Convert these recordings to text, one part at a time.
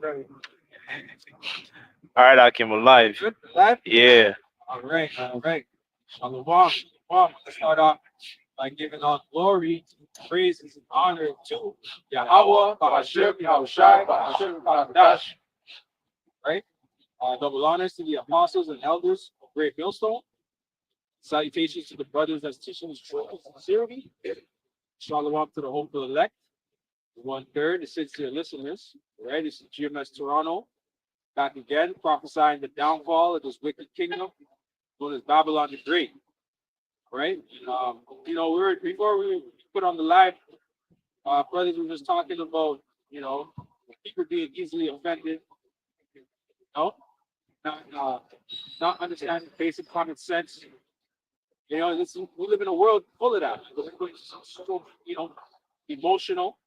Right. All right, Akim, alive. Good. Live? Yeah. All right. All right. Shalom. Shalom. Let's start off by giving all glory, praises, and honor to Yahweh, Bahashim, Yahushai, Bahashim, Bahadash. Right? Double honors to the apostles and elders of Great Millstone. Salutations to the brothers that's teaching the truth sincerely. Shalom to the hopeful elect. One third, the sincere listeners. Right? This is GMS Toronto. Back again, prophesying the downfall of this wicked kingdom known as Babylon the Great. Right? Before we put on the live, brothers were just talking about, people being easily offended, not not understanding basic common sense. We live in a world full of that. So, emotional,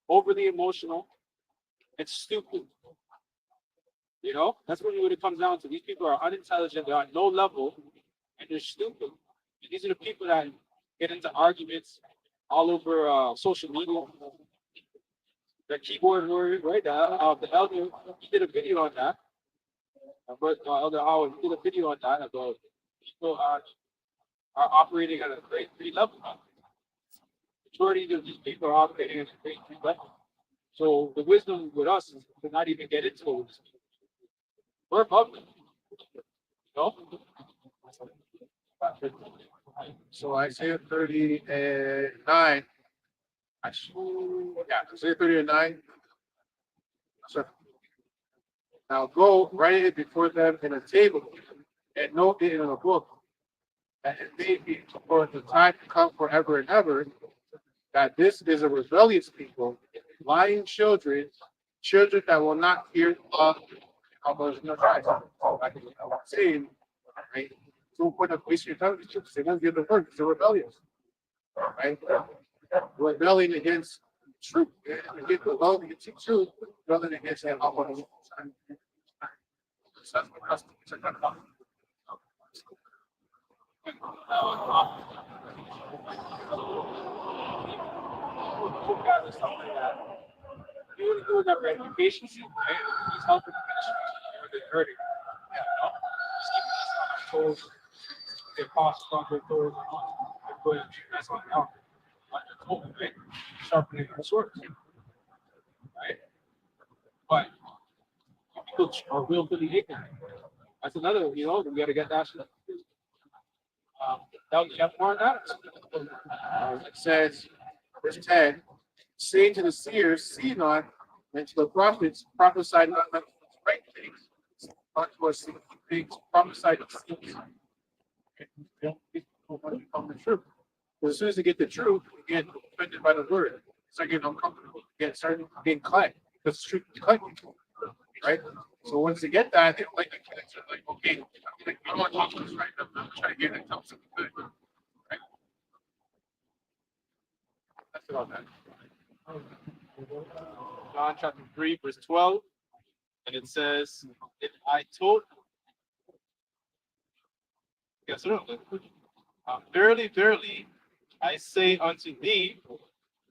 overly emotional, and stupid. That's what it comes down to. These people are unintelligent. They're on no level, and they're stupid. And these are the people that get into arguments all over social media. The keyboard warrior, right? The elder, he did a video on that. But Elder Howard did a video on that about people are operating at a grade 3 level. Majority of these people are operating at a grade 3 level. So the wisdom with us is to not even get into it. We're above them. You So Isaiah 39. Isaiah 39. So now go write it before them in a table and note it in a book, that it may be for the time to come forever and ever, that this is a rebellious people, lying children, children that will not hear the law of no Christ. Like I was saying, right? So point of wasting your time, they won't give the word, they're rebellious. Right? Rebelling against truth. Against the law, against truth, rebelling against the law. guys or something like that. You want to do that for education, right? He's helping the ministry. They're hurting. Yeah, just keep us on our toes. Their costs on their toes. They're going to that's what help. On their toes, right? Sharpening the swords, right? But people are willfully ignorant. That's another, we got to get that shit. That was Jeff Warren Adams. It says, verse 10, saying to the seers, see not, and to the prophets, prophesy not unto us right things, but to us things prophesied to things. People want to become the truth. But as soon as they get the truth, they get offended by the word. Start getting uncomfortable. Start getting cut because the truth is cut people, right? So once they get that, they like the kids are like, okay, I don't want to talk to this right now. I'm trying to get it, tell something good, right? That's about that. John chapter 3, verse 12. And it says, if I told, yes, sir. Verily, verily, I say unto thee,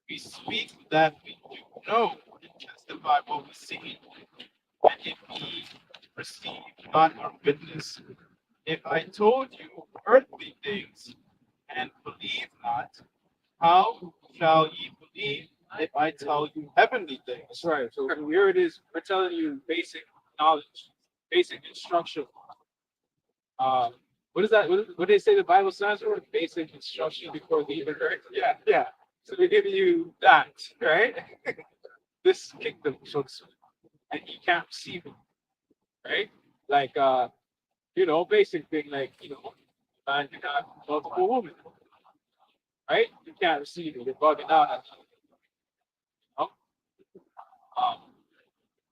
we speak that we do know and testify what we see. And if ye receive not our witness, if I told you earthly things and believe not, how shall ye believe if I tell you heavenly things? That's right. So here it is. We're telling you basic knowledge, basic instruction. What is that? What do they say the Bible stands for? Basic instruction before leaving earth. Yeah, yeah. So they're giving you that, right? This kingdom, so to speak, and you can't receive it, right? Like, basic thing, like, man, you got multiple women, right? You can't receive it. You're bugging out at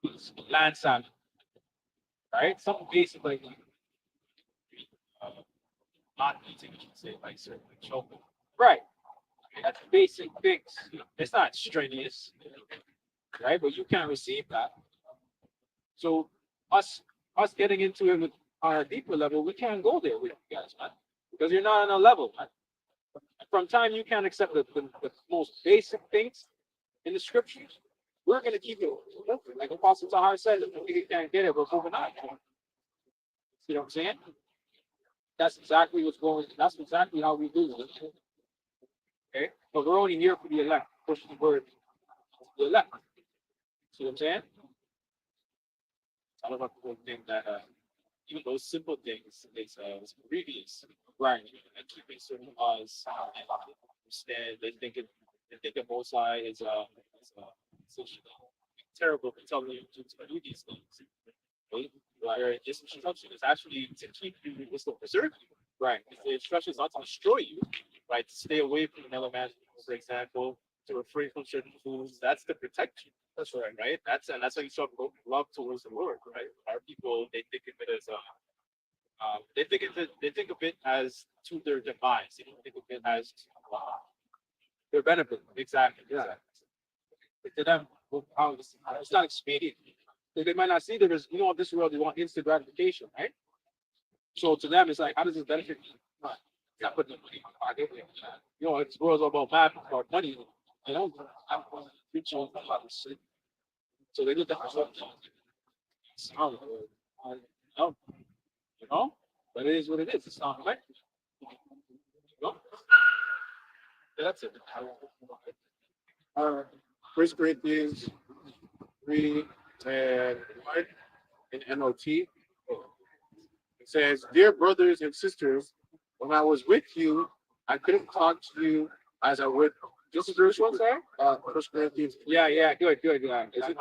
you land salmon, right? Something basic like uh, not eating, you should say, like certain like chocolate. Right. That's basic things. It's not strenuous, right? But you can't receive that. So us getting into it with on a deeper level, we can't go there with you guys, man. Because you're not on a level, man. From time you can't accept the most basic things in the scriptures, we're going to keep it open. Like Apostle Tahar said, if we can't get it, we're moving on. See what I'm saying? That's exactly what's going. That's exactly how we do it. Okay, but we're only here for the elect. Push the word to the elect. See what I'm saying? I don't know if people think that even those simple things is previous, right? And keeping certain laws and understand they think it Most High is terrible for telling you to do these things. Right? Where this instruction is actually to keep you, is to preserve you. Right. The instruction is not to destroy you, right? To stay away from another man, for example, to refrain from certain foods. That's to protect you. That's right, right? That's how you show love towards the Lord, right? Our people, they think of it as they think of it as to their demise. They don't think of it as their benefit. Exactly. Yeah. But to them, how it's not expedient. They might not see that there's, in this world they want instant gratification, right? So to them, it's like, how does this benefit me? It's not putting the money in my pocket. This world's all about math, about money. I'm going to preach on about this. So they look at myself. But it is what it is. It's not right. That's it. First Corinthians 3 and 1 in NOT. It says, "Dear brothers and sisters, when I was with you, I couldn't talk to you as I would." This is verse one, sorry? First Corinthians. Yeah, good. Is it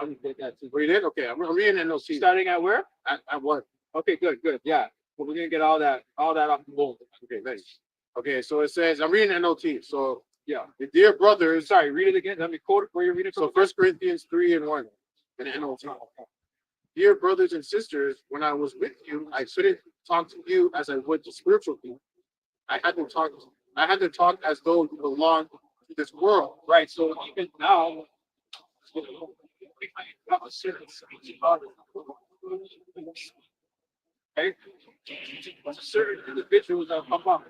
Read it? Okay, I'm reading NOT. Starting at where? At what? Okay, good. Yeah. Well, we're gonna get all that off the board. Okay, thanks. Okay, so it says, I'm reading NOT. So, Yeah. the dear brothers, Sorry, read it again. Let me quote it where you're reading so from. First Corinthians 3 and 1 in NOT. Dear brothers and sisters, when I was with you, I couldn't talk to you as I would to spiritual people. I had to talk as though you belonged to this world. Right. So even now, we might have a certain speech about it. Okay? Certain individuals that come up,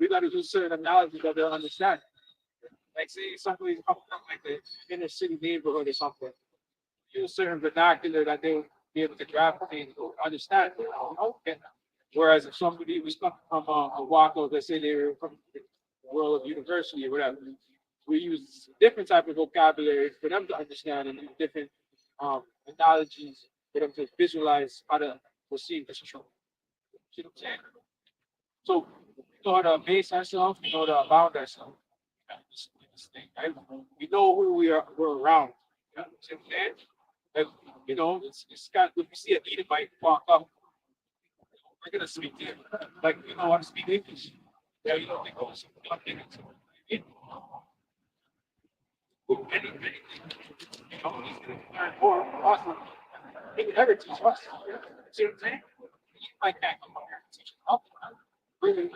we got to do certain analogies that they'll understand. Like say somebody's coming from like the inner city neighborhood or something. Use certain vernacular that they would be able to grab and understand. Okay. Whereas if somebody was coming from a Waco, let's say they were from the world of university or whatever, we use different type of vocabulary for them to understand and different analogies for them to visualize how to perceive this truth. See what I'm saying? So we know how to base ourselves, we know how to bound ourselves. This thing, right? We know who we're around. See what I'm saying? Like, it's kind of, if you see an Edomite walk up, we're gonna speak to him. Like, how to speak English. Yeah, you don't think, oh, so one thing. Anything. He's gonna learn more. Awesome. He can never teach us. See what I'm saying? I can't come up here and teach him. Really,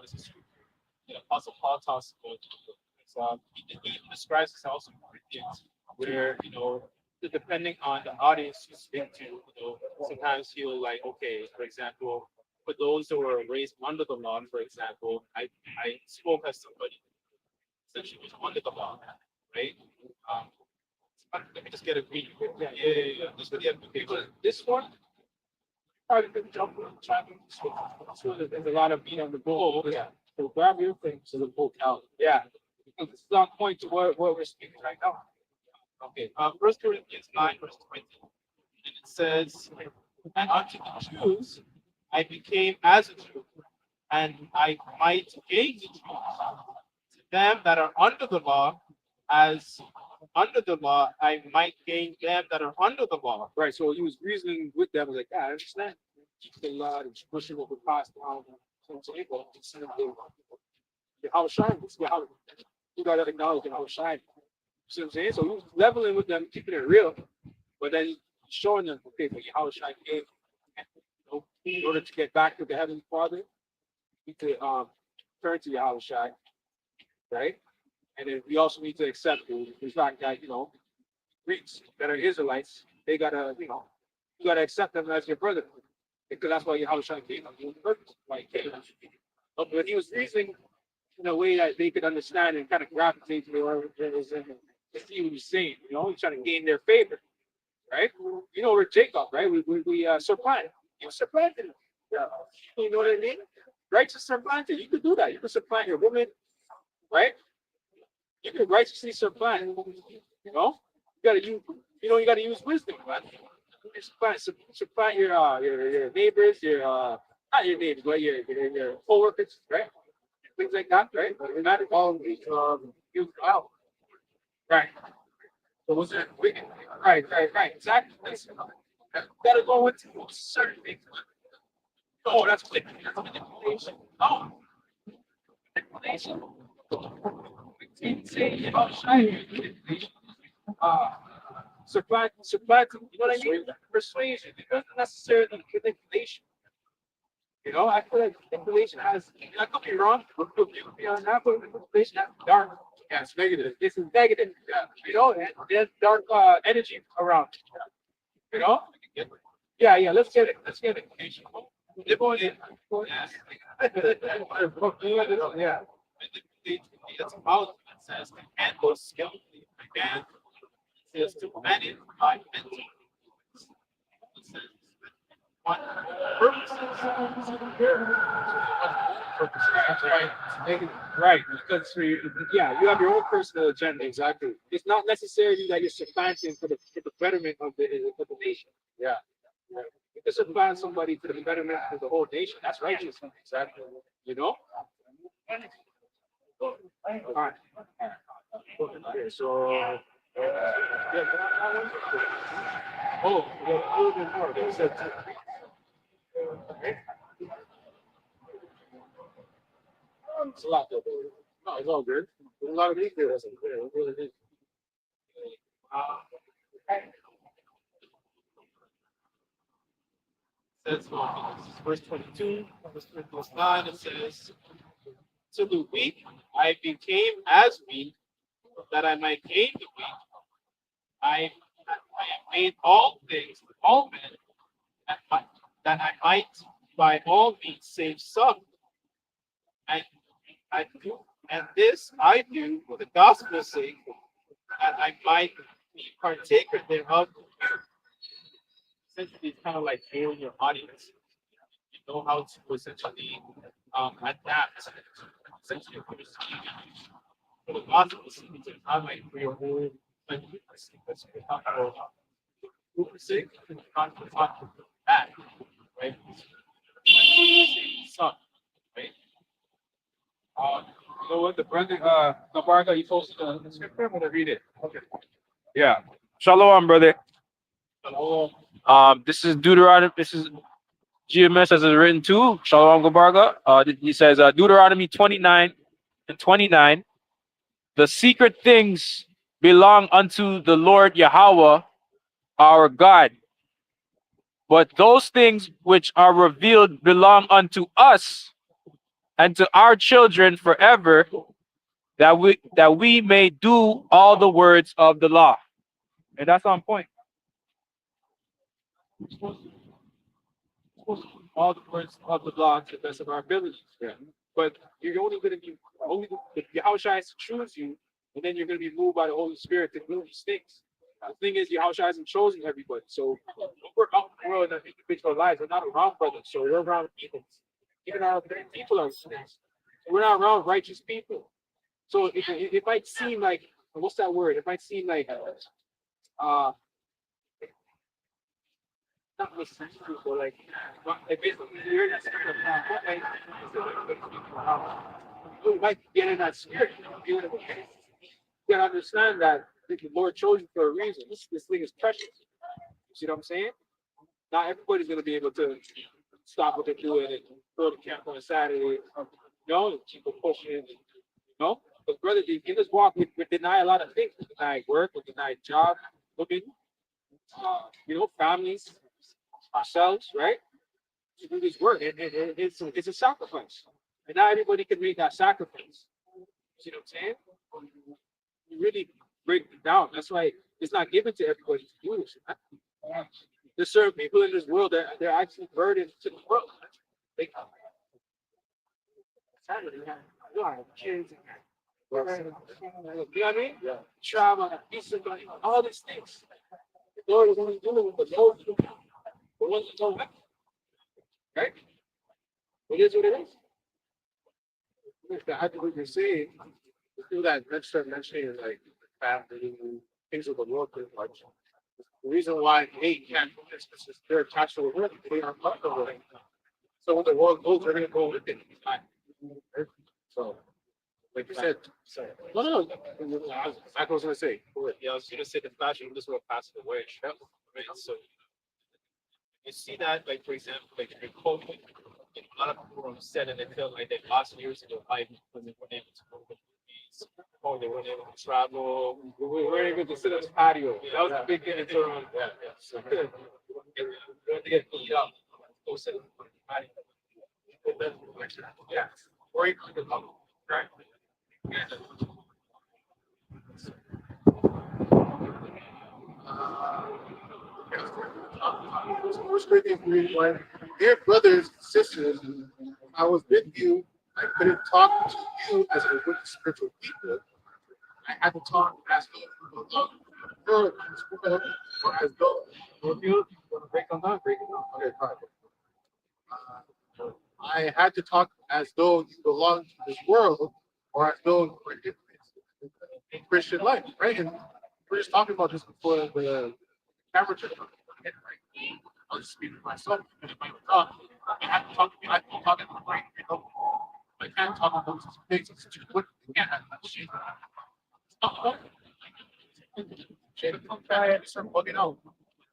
this is the Apostle Paul talks about. He describes himself in Corinthians, where depending on the audience you speak to, sometimes he'll like, okay, for example, for those who were raised under the law, for example, I spoke as somebody essentially was under the law, right? Let me just get a green. Yeah. Just for the okay, but this one probably could jump try so there's a lot of meat on the bone. Yeah. So grab your thing to the book out. Yeah. Because it's on point to what we're speaking right now. Okay. First Corinthians 9, verse 20. And it says, "And unto the Jews I became as a Jew, and I might gain the Jews. To them that are under the law, as under the law, I might gain them that are under the law." Right. So he was reasoning with them, like, I understand. Keep the law and pushing what would pass down to the table. How shine, you gotta acknowledge how shine. See what I'm saying? So he was leveling with them, keeping it real, but then showing them, okay, but how shine came. In order to get back to the Heavenly Father, you need to turn to Yahweh Shai, right? And then we also need to accept the fact that, Greeks that are Israelites, they gotta, you gotta accept them as your brother. Because that's why Yahushua came on the purpose. Why he came. But he was reasoning in a way that they could understand and kind of gravitate to whatever it is and to see what he was saying. He's trying to gain their favor, right? We're Jacob, right? We supplanted. You supplanted him. Yeah. You know what I mean? Righteous supplanted. You could do that. You could supplant your woman, right? You could righteously supplant. You gotta use. You gotta use wisdom, man. You supplant your neighbors, your not your neighbors, but your co-workers, right? Things like that, right? You're not all you out, right? So was it wicked? Right, exactly. Gotta go with certain things. Oh, that's manipulation. Oh, manipulation. Say about manipulation. Uh, supplant. You know what I mean? Persuasion. It doesn't necessarily manipulation. I feel like manipulation has. I could be wrong. But beyond that, but manipulation has dark. Yeah, it's negative. This is negative. There's dark energy around. You know? Yeah. Let's get it. Live on it. Yeah. It's about it says and was skillfully began says to manage by mental. It says what purposes. That's right. Right. Because you have your own personal agenda. Exactly. It's not necessarily that you're supplanting for the betterment of the nation. Yeah. You can supplant somebody for the betterment of the whole nation. That's righteous. Exactly. All right. Okay, so oh, yeah, a little bit more. They said, okay. It's a lot though. No, it's all good. There's a lot of details in there. It really is. Okay. Says verse 22, verse 9, it says, to the weak I became as weak, that I might gain the weak. I have made all things with all men, that I might by all means save some. And this I do for the gospel's sake, that I might be partaker thereof. Essentially, it's kind of like healing your audience. You know how to essentially adapt. Essentially, for the gospel's sake, I might for your whole because we talk about who is sick, not that, right? Son, right? You know what? The Brendan Gabarga, he posted the scripture. I'm gonna read it. Okay. Yeah. Shalom, brother. Hello. This is Deuteronomy. This is GMS as it's written too. Shalom Gabarga. He says Deuteronomy 29 and 29. The secret things belong unto the Lord Yahweh, our God. But those things which are revealed belong unto us and to our children forever, that we may do all the words of the law. And that's on point. All the words of the law to the best of our abilities. Yeah. But you're only going to be if Yahushua has to choose you, and then you're going to be moved by the Holy Spirit to do these things. The thing is, Yahushua hasn't chosen everybody. So we're out in the world in our individual lives. We're not around brothers. So we're around people. Even our people are sinners. So we're not around righteous people. So it might seem like, what's that word? It might seem like not listening to like basically you're in that spirit of you might get in that spirit. You gotta understand that the Lord chose you for a reason. This thing is precious. You see what I'm saying? Not everybody's gonna be able to stop what they're doing and go to camp on a Saturday. People pushing. But brother, in this walk, we deny a lot of things. We deny work, we deny job, looking, families, ourselves, right? To do this work, and it's a sacrifice, and not everybody can make that sacrifice. You see what I'm saying? You really break it down. That's why it's not given to everybody to do this. There's certain people in this world that they're actually burdened to the world. They family, you have kids, you know what I mean? Yeah. Trauma, peace, all these things. The Lord is only dealing with the low, the ones that don't have, right? It is what it is. I think what you're saying, the people that start mentioning like family, things of the world, pretty much. The reason why they can't do this is because they're attached to the world. They aren't comfortable with it. So when the world goes, they're gonna go with it. So, like you said, no, no, no. I was gonna say. Yeah, I was gonna say the fashion this will pass away. Right? So you see that, like for example, like in COVID, a lot of people were upset and they felt like they lost years in their life because they weren't able to go to movies, or they weren't able to travel. We weren't able to sit on the patio. That was a big thing in Toronto. Yeah, yeah. So good. We had to get beat up. Go sit on the patio. Yeah. Or you could have right. Yeah. First Corinthians 3:1. Dear brothers and sisters, I was with you. I couldn't talk to you as a with spiritual people. I had to talk as though or as though You want to break on that? Break it down. okay, fine. I had to talk as though you belong to this world, or as though you were in Christian life, right? And we're just talking about this before the camera turned on. Right? I'll just speak for myself because if I would talk, I have to talk to me. I can talk in my brain, you know. I can't talk about those things. It's too quick. You can't have that shit. Stop. Start bugging out.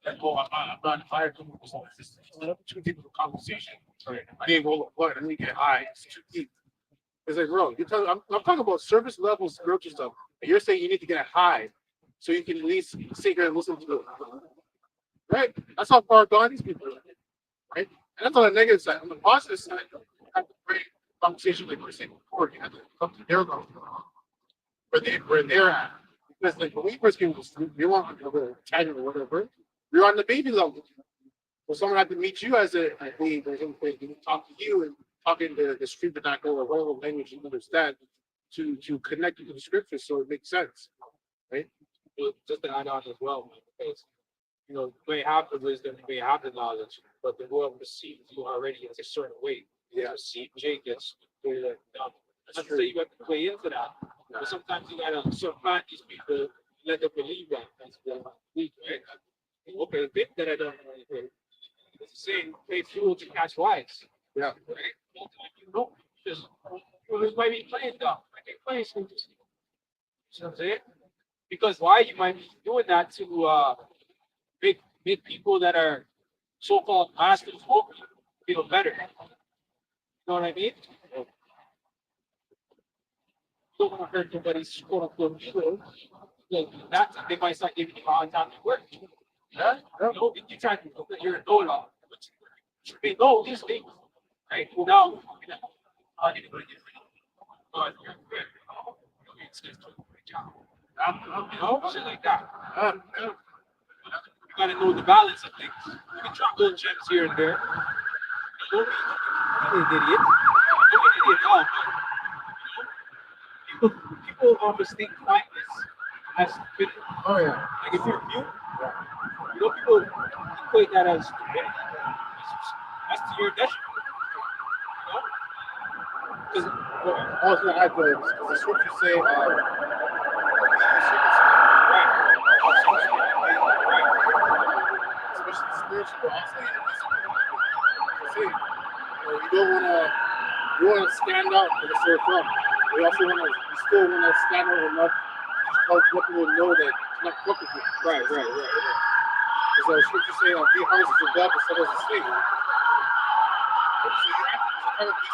Like, oh, I'm not fired. It's too deep of a conversation. Right. I didn't roll a blood. I didn't get high. It's too deep. It's like, bro, I'm talking about service level spiritual stuff. And you're saying you need to get high so you can at least sit here and listen to it. Right? That's how far gone these people are. Right? And that's on the negative side. On the positive side, you have to bring conversation like we were saying before. You have to come to their level where they're at. Because like when we first came to the street, we weren't chatting or whatever. We were on the baby level. So someone had to meet you as a baby, talk to you and talking to the street vernacular or whatever language you understand to connect you to the scripture so it makes sense. Right? Well, just to add on as well, because you may have the wisdom, you may have the knowledge, but the world perceives you already as a certain way. Yeah. Perceive Jake as like, not to say you have to play into that, but sometimes you gotta supplant these people, let them believe that. That's the weak, right? Okay, the bit that I don't know anything. It's the same, pay fuel to catch lives. Yeah. Right? You know, just well, might be playing dumb. I think playing some. You know what I'm saying? Because why you might be doing that to make people that are so-called masters feel better. You know what I mean? You don't want to hurt nobody's quote unquote ego. Like that, they might start giving you a hard time to work. Yeah? You know, you try to you're a know-it-all. They know these things, right? Well, now, anybody gets but you're good. It's just a great job. You know, shit like that. You gotta know the balance of things. You can drop little gems here and there. Don't be an idiot. Don't be an idiot at all. People always think kindness as stupidity. Oh yeah. Like if you're mute, people equate that as stupidity. That's to your detriment. You know? Because I was gonna add the scripture say especially spiritual, but also in the physical. Say, you don't wanna stand out for the sore thumb. You still wanna stand out enough to help people know that it's not crooked. right. Because the scripture say, be honest with God, but so does the snake. So you have to kind of be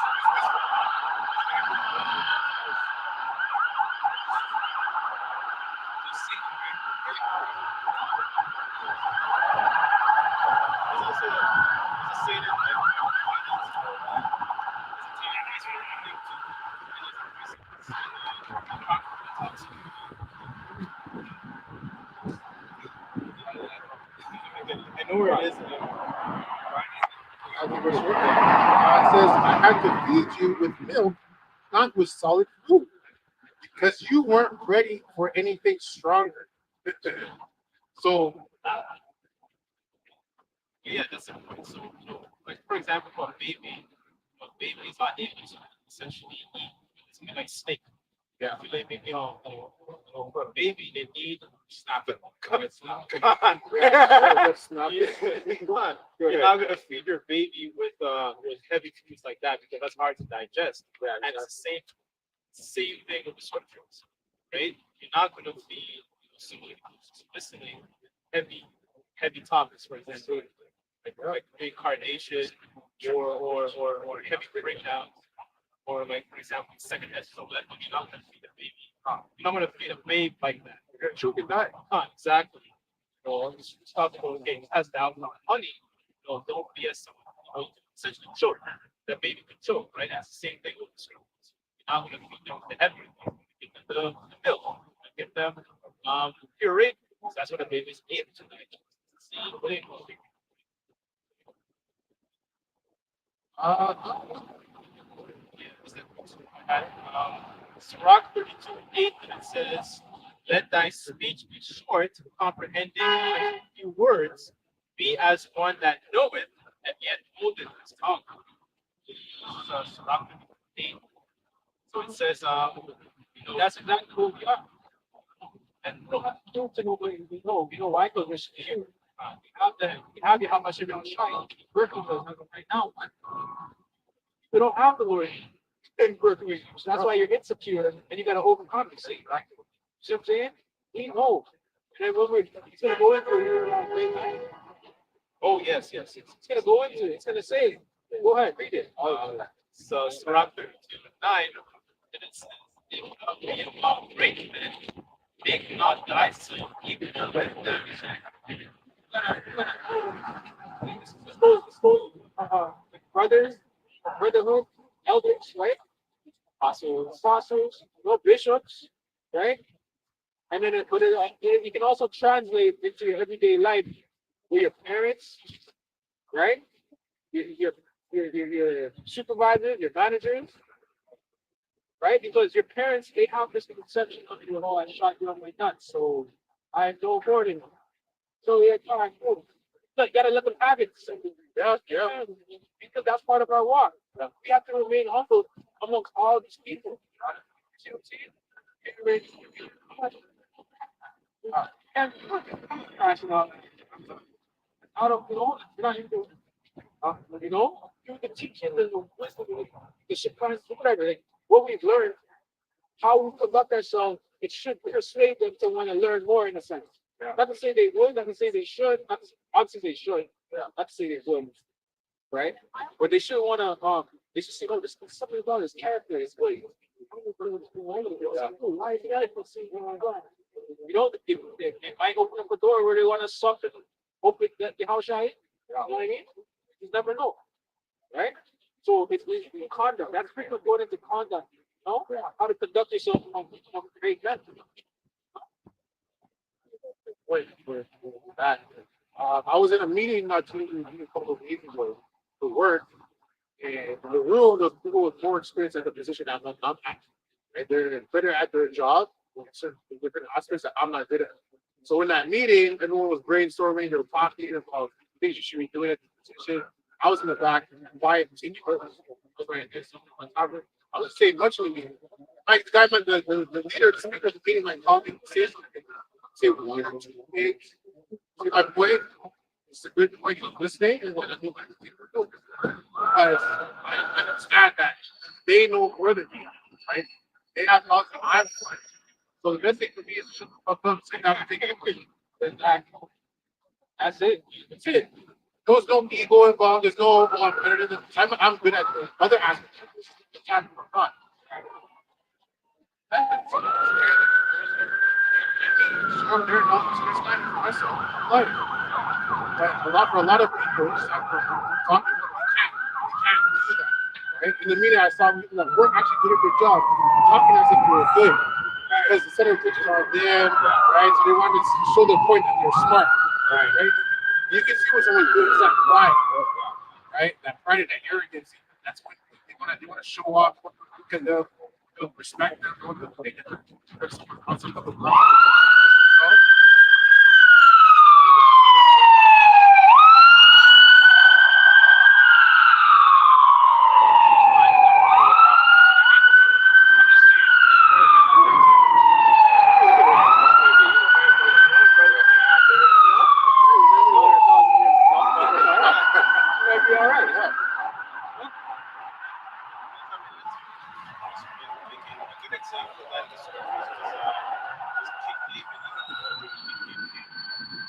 I know where it is. I'll give it a short. It says, I had to feed you with milk, not with solid food, because you weren't ready for anything stronger. So, Yeah, that's a point. So, like for example, for a baby is not able to essentially eat. It's like steak. Yeah, like for a baby, they need snap it. Come on, come on. Come on. You're not gonna feed your baby with heavy foods like that because that's hard to digest. Yeah, and it's the same thing with the scriptures, right? You're not gonna feed somebody who's listening heavy topics, for example, like reincarnation or heavy breakdowns. Or like for example, second essence of that, you're not gonna feed a baby. You're not gonna feed a babe like that. You're gonna choke and die. Exactly. It's talking about okay, has down on honey. Don't be as essentially choke. The baby can choke, right? That's the same thing with the schools. You're not gonna feed them the heavy, give them the milk, give them pureed. So that's what the baby's able to digest. See, Sirach 32:8, and it says, let thy speech be short, comprehending a few words, be as one that knoweth, and yet holdeth his tongue. Sirach 32:8. So it says, that's exactly who we are. And we don't have to do to know what we know. We know why, because we're here. We have the how much you're going to try. Working with us right now. We don't have the word in working with you. So that's why you're insecure and you got to overcompensate. Right? See what I'm saying? We know. And then when he's going to go into it. Oh, yes. It's going to go into it. It's going to say, go ahead, read it. So, Sirach 32:9, and it says, if thou be among great men, make not thyself even with them. Brothers, brotherhood, elders, right? Apostles, no bishops, right? And then you can also translate into your everyday life with your parents, right? Your supervisors, your managers, right? Because your parents, they have this conception of you, oh, I shot you on my nuts, so I have no authority. So yeah, all right, cool. Look, you gotta let them have it. Yeah. Because that's part of our walk. We have to remain humble amongst all these people. See what I'm saying? And crashing out. Out of you're not into through the teaching and the wisdom, the surprise, whatever. Like, what we've learned, how we conduct ourselves, it should persuade them to want to learn more in a sense. Yeah. Not to say they would, not to say they should, obviously they should, not to say they would, right? But they should want to, they should say, oh, this is something about his character, his way. They might open up a door where they want to suck it, open the house shy. You know what I mean? You never know, right? So it's conduct. That's pretty important to conduct. How to conduct yourself from great men. Wait for that. I was in a meeting not too a couple of days ago for work, and the room of people with more experience at the position I'm at. Right? They're better at their job in certain different aspects that I'm not good at. So in that meeting, everyone was brainstorming, they were talking about things you should be doing at the position. I was in the back, quiet, I was saying much of the meeting. Like the guy, the leader, the speaker of the meeting, like talking, say 1 or 2 things. I wait. It's a good point of listening and what I do. Because I understand that they know more than me, right? They have lots of eyes. So the best thing for me is to up say everything quickly. That's it. That's it. There's no ego involved. There's no better than I'm good at the other aspects. I'm not. For a lot of people, right? In the meeting, I saw people that weren't actually doing a good job talking as if they were good. Because the center teachers are there, right? So they wanted to show their point that they're smart, right? You can see what someone's doing is that pride, right? That pride and that arrogance. That's what they want to show off. Because they'll respect them. They want to make it. There's someone else on the block. Might be all right. Yeah. A good example of that in the scriptures is King David,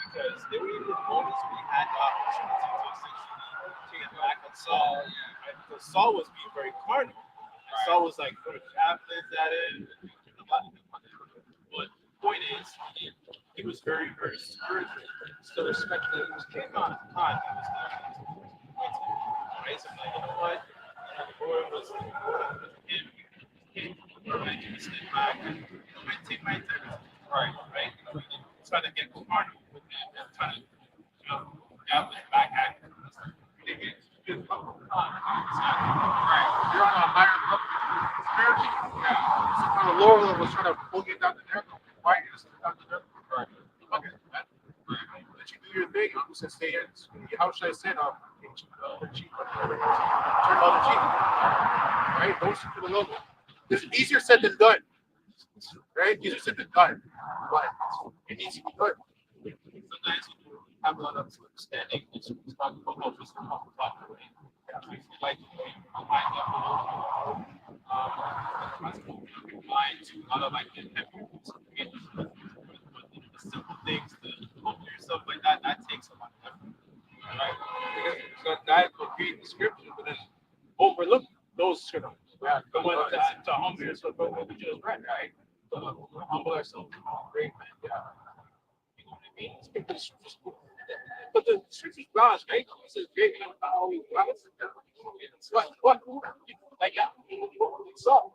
because there were even moments when he had the opportunity to essentially take it back on Saul, right? Because Saul was being very carnal. And Saul was like throwing javelins at him. But the point is, he was very, very spiritual. Still respected that he was king on time. He was not right? So I'm like, you know what? The Lord was him. I can step back and I take my time. Right? Trying to get carnal with him and trying to, have his back at him. Right. You're on a higher level. Spiritually, yeah. So on a lower level, trying to pull you down to their level. Why are you just down to their level? Right. Okay. Let you do your thing. I'm just gonna say it. How should I say it? Turn on the cheek. Right? Don't shoot to the logo. It's easier said than done. Right? Easier said than done. But it needs to be done. Sometimes you have a lot of understanding. It's not focus on how to talk to it. Like behind the whole mind to a lot of like the simple things to hold yourself like that takes a lot of effort. Right. Because so that could read the scripture, but then overlook those scriptures. Yeah. But when to humble yourself, but what we just read, right? To humble ourselves, great man. Yeah. You know what I mean? But the scriptures balance, right? It says great man not always right. What? Like yeah. So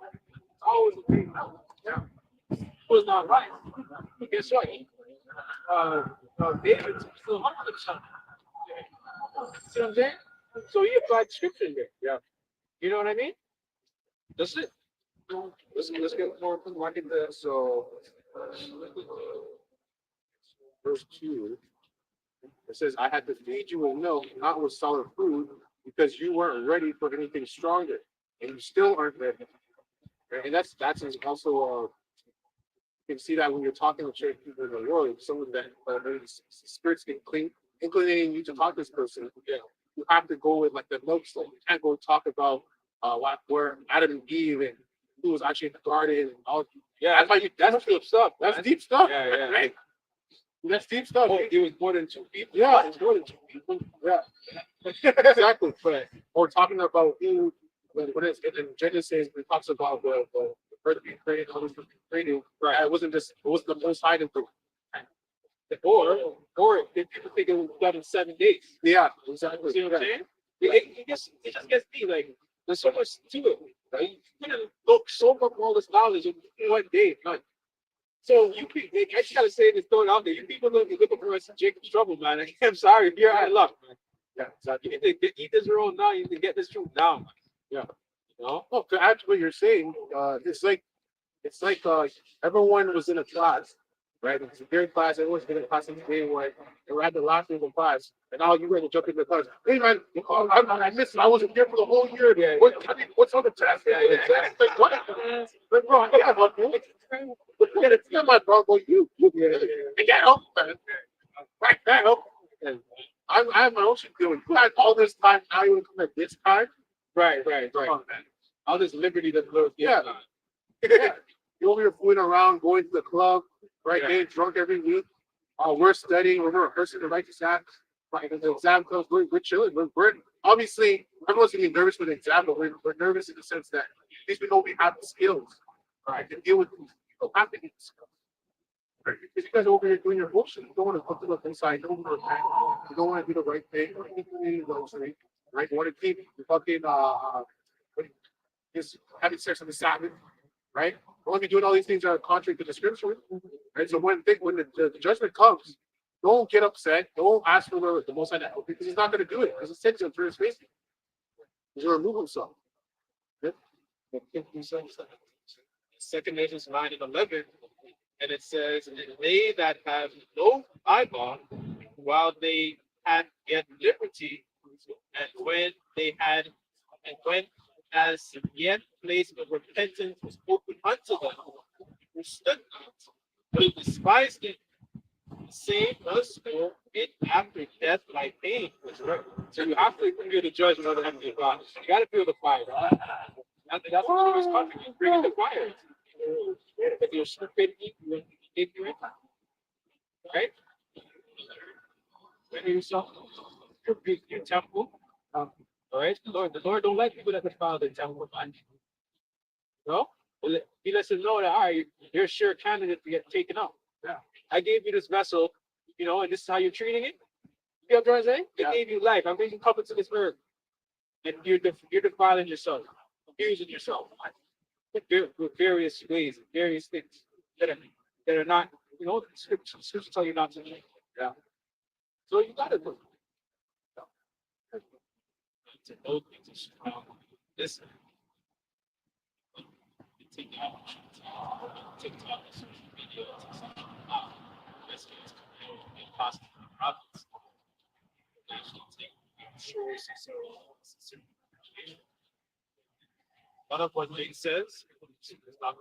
it's always a great man. Yeah. It was not right. But guess what? David still humbled himself. See what I'm saying? So he applied scripture there. Yeah. You know what I mean? That's it. Let's get more into the so Verse 2. It says, I had to feed you with milk, not with solid food, because you weren't ready for anything stronger, and you still aren't ready. Right? And that's also you can see that when you're talking to church people in the world, someone that spirits get clean, inclinating you to talk to this person, you have to go with like the milk stuff. You can't go talk about where Adam and Eve and who was actually in the garden and all. yeah, that's deep stuff. That's deep stuff. Yeah, yeah. Right? That's deep stuff. Oh, it was more than two people. Yeah, it's more than two people. Yeah, exactly. But or talking about who when it's in Genesis, it talks about the earth being created, all this being created. Right. It wasn't the most high to do. Or if people think it was done in 7 days. Yeah, exactly. See what I'm saying? It just gets deep. Like there's so much to it. Right? You can look so much all this knowledge in 1 day. None. So you people, I just gotta say this, throw it out there. You people looking for us in Jacob's trouble, man. I'm sorry, you're out of luck, man. Yeah, exactly. You need to eat this roll now. You need to get this truth now, man. Yeah. You know? Well, to add to what you're saying, it's like everyone was in a class, right? It's a great class. Everyone's been in class in the day where they were at the last week of class, and now you're ready to jump into the class. Hey man, I missed it. I wasn't here for the whole year. Yeah, what's on the test? Yeah, exactly. Like what? Like bro, I can't help you. It's not my problem. You. I can't help, man. I can't help. And I have my own shit doing. You had all this time. Now you want to come at this time? Right. Come on, man. All this liberty that the Lord gives. Yeah. Yeah. You're over here fooling around, going to the club, right? Yeah. Getting drunk every week. We're studying, we're rehearsing the righteous act. Like the exam comes, we're chilling. We're obviously everyone's gonna be nervous for the exam, but we're nervous in the sense that at least we know we have the skills, right, to deal with these. You don't have to get the skills. Right? Because you guys are over here doing your bullshit. You don't want to put the inside, you don't want to repent, you don't want to do the right thing, you keep doing those things, right? You want to keep fucking just having sex on the Sabbath, right? You want to be doing all these things that are contrary to the scripture, right? So when the judgment comes, Don't get upset. Don't ask for the most high to help you because he's not going to do it because he sends you through his face. He's going to remove himself. Second Nations 9 and 11, and it says, and they that have no eyeball, while they had yet liberty, and when as yet place of repentance was open unto them, who stood not, but despised it, the same must go it after death by pain. So you have to feel the judgment of the heavenly God. You got to feel the fire. That's what Jesus country. You bring the fire. If you're stupid, you're ignorant, right? When yourself, your temple. All right, the Lord don't like people that defile the temple. No, He lets us know that all right, you're a sure candidate to get taken out. Yeah, I gave you this vessel, and this is how you're treating it. You know what I'm saying? I gave you life. I'm making come into this earth, and you're defiling yourself, abusing yourself with various ways, various things that are not, scripture tell you not to do. Yeah. So you gotta do. To know things. Listen. TikTok, social media, possible problems. Actually take one of what Jake says is not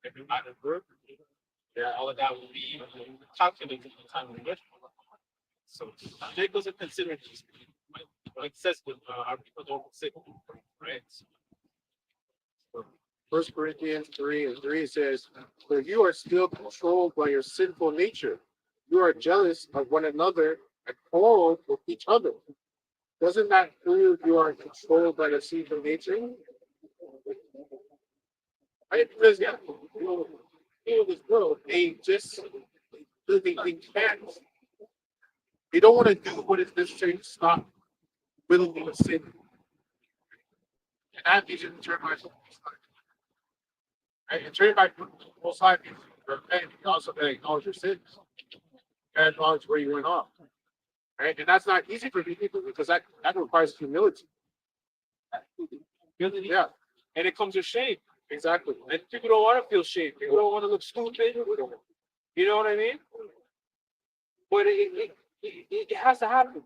every kind of work. Yeah, all of that will be calculated in the time of the judgment. So Jake doesn't consider these, like it says, our people don't consider, right? First Corinthians 3:3 says, "But you are still controlled by your sinful nature. You are jealous of one another and quarrel with each other." Doesn't that prove you are controlled by the sinful nature? Right? Because this world, they can't. They don't want to do what is necessary to stop willingly with sin. And that means you turn by right? And turn back both sides. Repent. You also acknowledge your sins. And acknowledge where you went off. Right? And that's not easy for people because that requires humility. Yeah. And it comes with shame. Exactly. And people don't want to feel shame. People don't want to look stupid. You know what I mean? But it has to happen.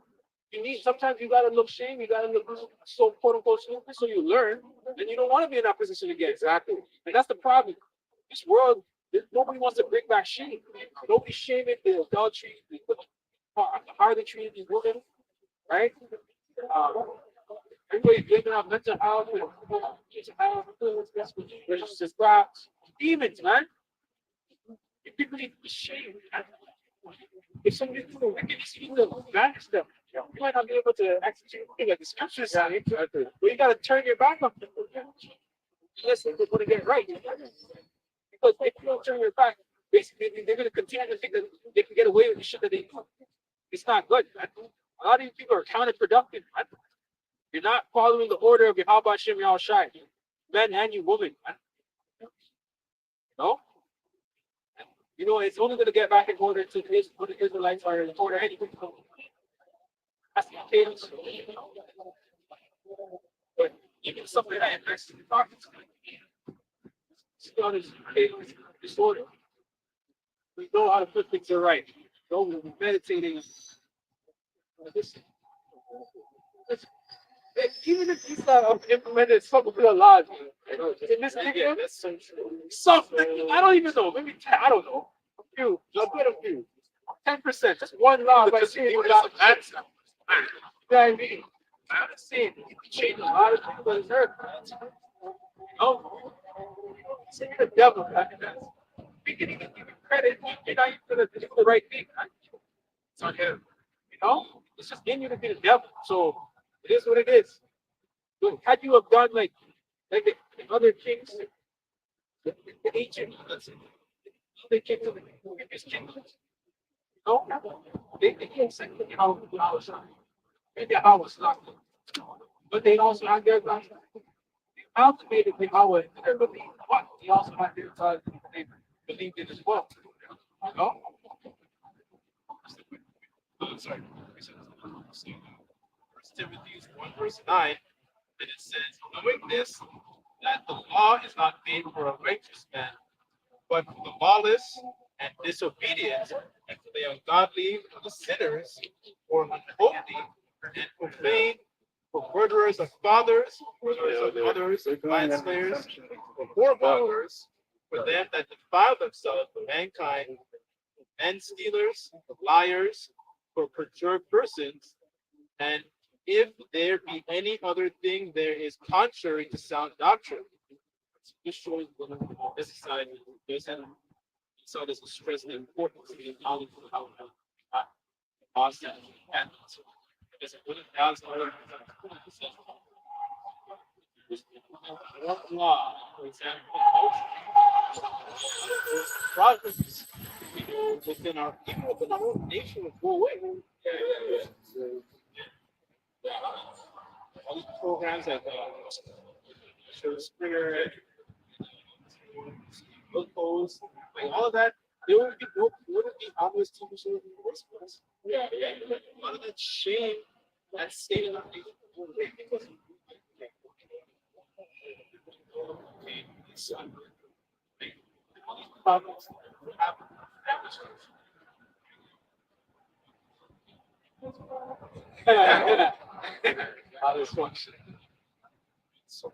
Sometimes you gotta look shame, you gotta look so quote unquote stupid, so you learn, and you don't want to be in that position again. Exactly. And that's the problem. This world, nobody wants to bring back shame. Nobody's shaming the adultery, how they treated these women, right? Everybody's blaming on mental health, relationships, demons, man. People need to be shamed. If somebody do the wickedness, you need to banish them. You might not be able to execute like the scriptures say, but you got to turn your back on them. Listen, they're going to get it right. Because if you don't turn your back, basically they're going to continue to think that they can get away with the shit that they do. It's not good, man. A lot of these people are counterproductive, man. You're not following the order of Yahweh Hashem Yahweh Shai, men and you women, man. No? It's only going to get back in order to when the Israelites are in order anyway. That's the case. But even something that affects the talking to disorder. We know how to put things right. We're meditating. Even if these implemented some of the laws in this kingdom, something I don't even know. Maybe 10, I don't know. A few, a bit of few. 10%, just one law by saying without answer. You know what I mean? I'm saying you can change a lot of people on this earth. Say you're the devil, man. We can even give you credit. You're not even gonna do the right thing, man. It's on him. It's just in you to be the devil. So it is what it is. Look, had you have done like the other kings, the ancient, they came to the previous kingdoms. They came second how was maybe how was locked. But they also had their gods. They cultivated the power in their belief. But they also had their gods they believed in as well. sorry, First Timothy 1 verse 9, and it says, knowing this, that the law is not made for a righteous man, but for the lawless and disobedient, and for the ungodly, for the sinners, for unholy, and profane, for murderers of fathers, murderers of mothers, manslayers, for whoremongers, for them that defile themselves with mankind, men stealers, liars, for perjured persons, and if there be any other thing there is contrary to sound doctrine. This shows this side, so this stress the importance of the knowledge of how awesome and there's a good thousand law, for example, progress within our even within our own nation will go away. All these programs that show Springer, Post, like all of that, there wouldn't be on this TV show in the first place. Yeah. A lot of that shame, that state of the nation. So, all these problems happen. How this function. So,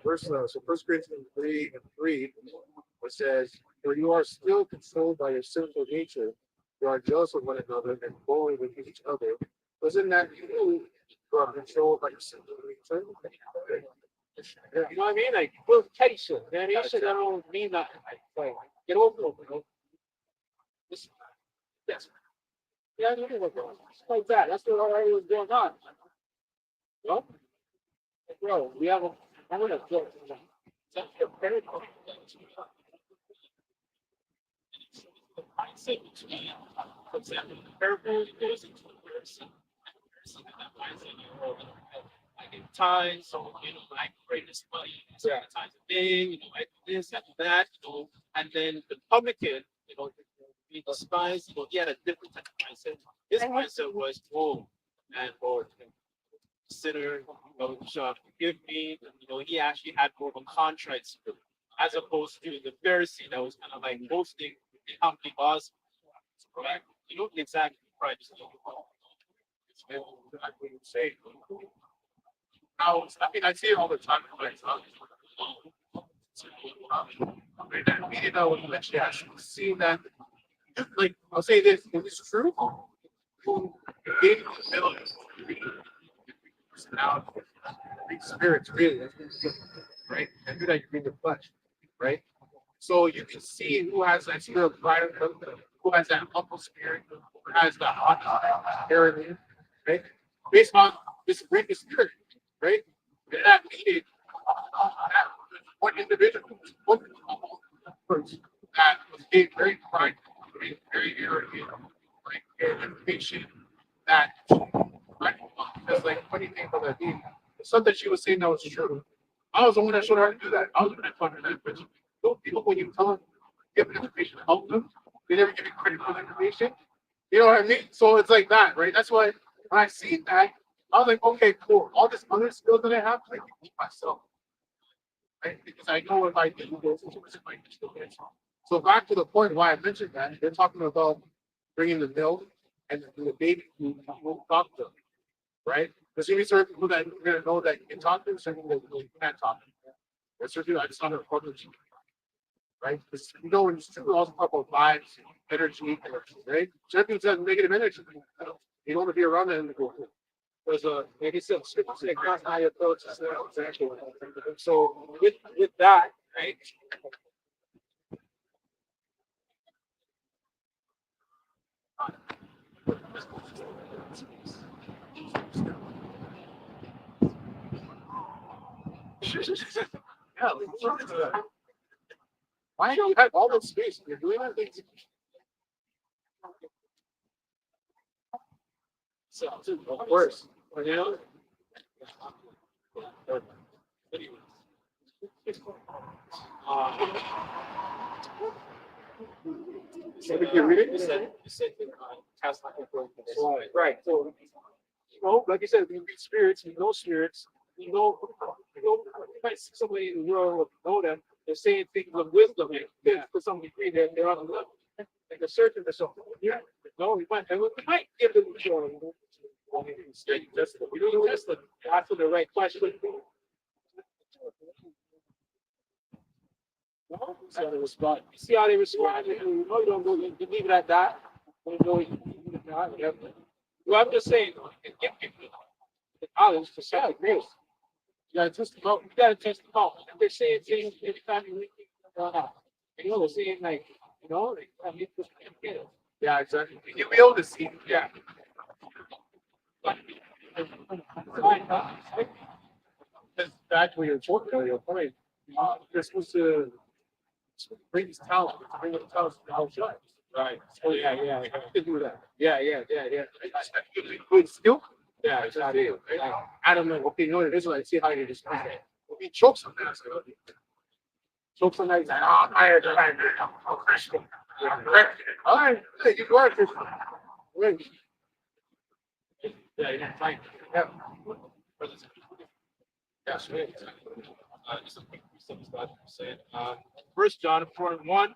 So First Corinthians 3:3, it says, "For you are still controlled by your sinful nature. You are jealous of one another and quarreling with each other. Wasn't that you who are controlled by your sinful nature?" Yeah. You know what I mean? Like, well, petty shit. Man, that shit that don't mean nothing. Like, get over it, bro. Just, yes. Yeah, I know what going on. It's like that. That's what already was going on. You know? Like, bro, we have a. I'm gonna go. That's a very the mindset between, for example, the parable goes into the person, and the person in that mindset, like in time, so I create this money, certain times a day, I do this, I do that, and then the publican, he despised, he had a different type of mindset. His mindset was, oh, man, Lord, sinner, shall forgive me. He actually had more of a contrite spirit, as opposed to the Pharisee that was kind of like boasting in how many laws. Right? You don't exactly right. It's exactly what you say. Now, I mean, I see it all the time. Like, that media that was actually seeing that. Like, I'll say this: if it's true, in the middle, personality, spirits, really, right? And do that, you bring the flesh, right? So you can see who has that spirit of pride, who has that humble spirit, who has the hot spirit, right? Based on this great spirit, right? And that needed that one individual, one person that was being very prideful, very arrogant, like impatient, that because like funny thing about that being the stuff that she was saying that was true. I was the one that showed her how to do that. I was the one that taught her that. But those people, when you tell them, give them information to help them, they never give you credit for the information. You know what I mean? So it's like that, right? That's why when I see that, I was like, okay, cool. All this other skills that I have, I can keep myself. Right? Because I know if I do this, it's my skills. So back to the point why I mentioned that, they're talking about bringing the milk and the baby who won't talk to them, right? There's gonna be certain people that are gonna know that you can talk to, and certain people that you can't talk to. There's certain people I just not important, right? Because when you also talk about vibes, energy, right? Certain people have negative energy. You don't want to be around that and go. There's like you said, scripture saying, "Not high approach." Exactly. So with that, right? Yeah, why do you have all that space? You're doing that thing. So, of course, you know. So we can read it. You said cast out the right. So like you said, we read spirits, we know spirits, you might see somebody in the world, know them, they're saying things of wisdom, to some degree, they're on the level. Like a certain or something. Yeah. No, we might give them a show. Just we don't just answer the right question. No, see how they respond. See how they respond. You know, you don't go, you leave it at that. You know, you leave it at that. Yeah. Well, I'm just saying, give people the knowledge to say grace. You gotta test them out. You gotta test them out. If they're saying things every time you read things, you know, they're saying like, I mean, just get it. Yeah, exactly. You'll be able to see. Yeah. That's actually your point. You're supposed to bring his talent, bring his talent to the house. Right. Oh yeah, yeah. You can do that. Yeah. Good skill. Yeah, exactly. I don't know. Okay, you know what it is like. See how you just if he chokes on that, chokes on that. He's like, oh, I'm Christian. All right, hey, you are Christian. Wait. Yeah, right. Yeah. That's right. Just a quick something that you said. 1 John 4:1,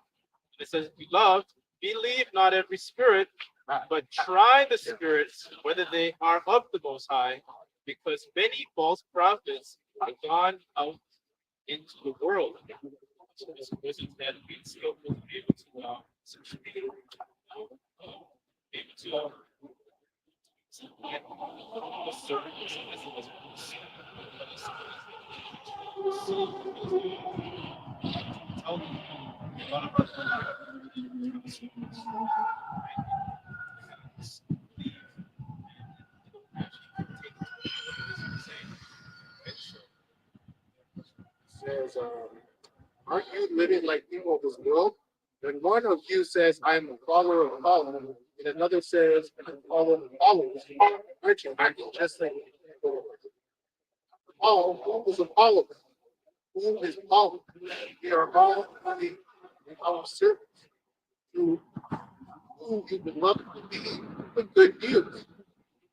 it says, "Beloved, believe not every spirit, but try the spirits whether they are of the Most High, because many false prophets are gone out into the world." So this person that we still will be able to get the service tell them a lot of Says, aren't you living like people of this world? When one of you says, I'm a follower of Apollo, and another says, I'm a follower of Apollos, aren't you acting just like Apollo? Who is Apollo? Who is Paul? We are all our servants to whom you beloved to be with good deeds.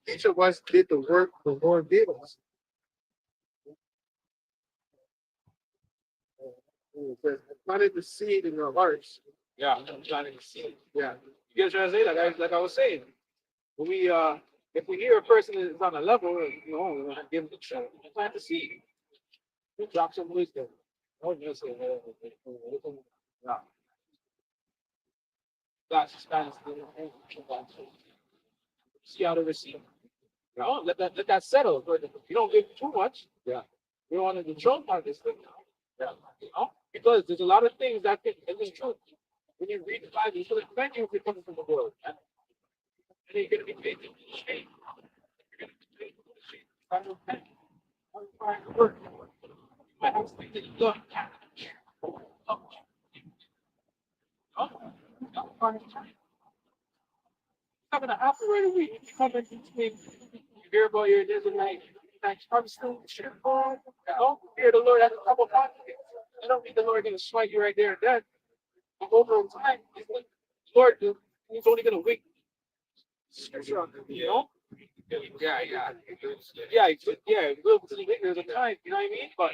Each of us did the work the Lord gave us. It says, planted the seed in your hearts. Yeah, I'm trying to see. Yeah. You get what I'm trying to say? Like I was saying, when we if we hear a person is on a level, we're gonna give them the truth. Plant the seed. We drop some wisdom. Oh, just say, yeah. That's just kind of see how they receive. Let that settle. But you don't give too much. Yeah. You don't want to control part of this thing. Yeah. Because there's a lot of things that can, and it's true. When you read the Bible, you feel like thank you for coming from the world. And you're gonna be paid to shame. You're gonna be paid to shame. I don't think. I'm trying to work. You might have to think that you don't have to. Not gonna happen right away. You come into things, you hear about your Israelite, I'm still sure. Fear the Lord has a couple times. I don't think the Lord gonna smite you right there and then. But over time, Lord, he's only gonna wait. Scripture on them, Yeah. Will there's a time, you know what I mean? But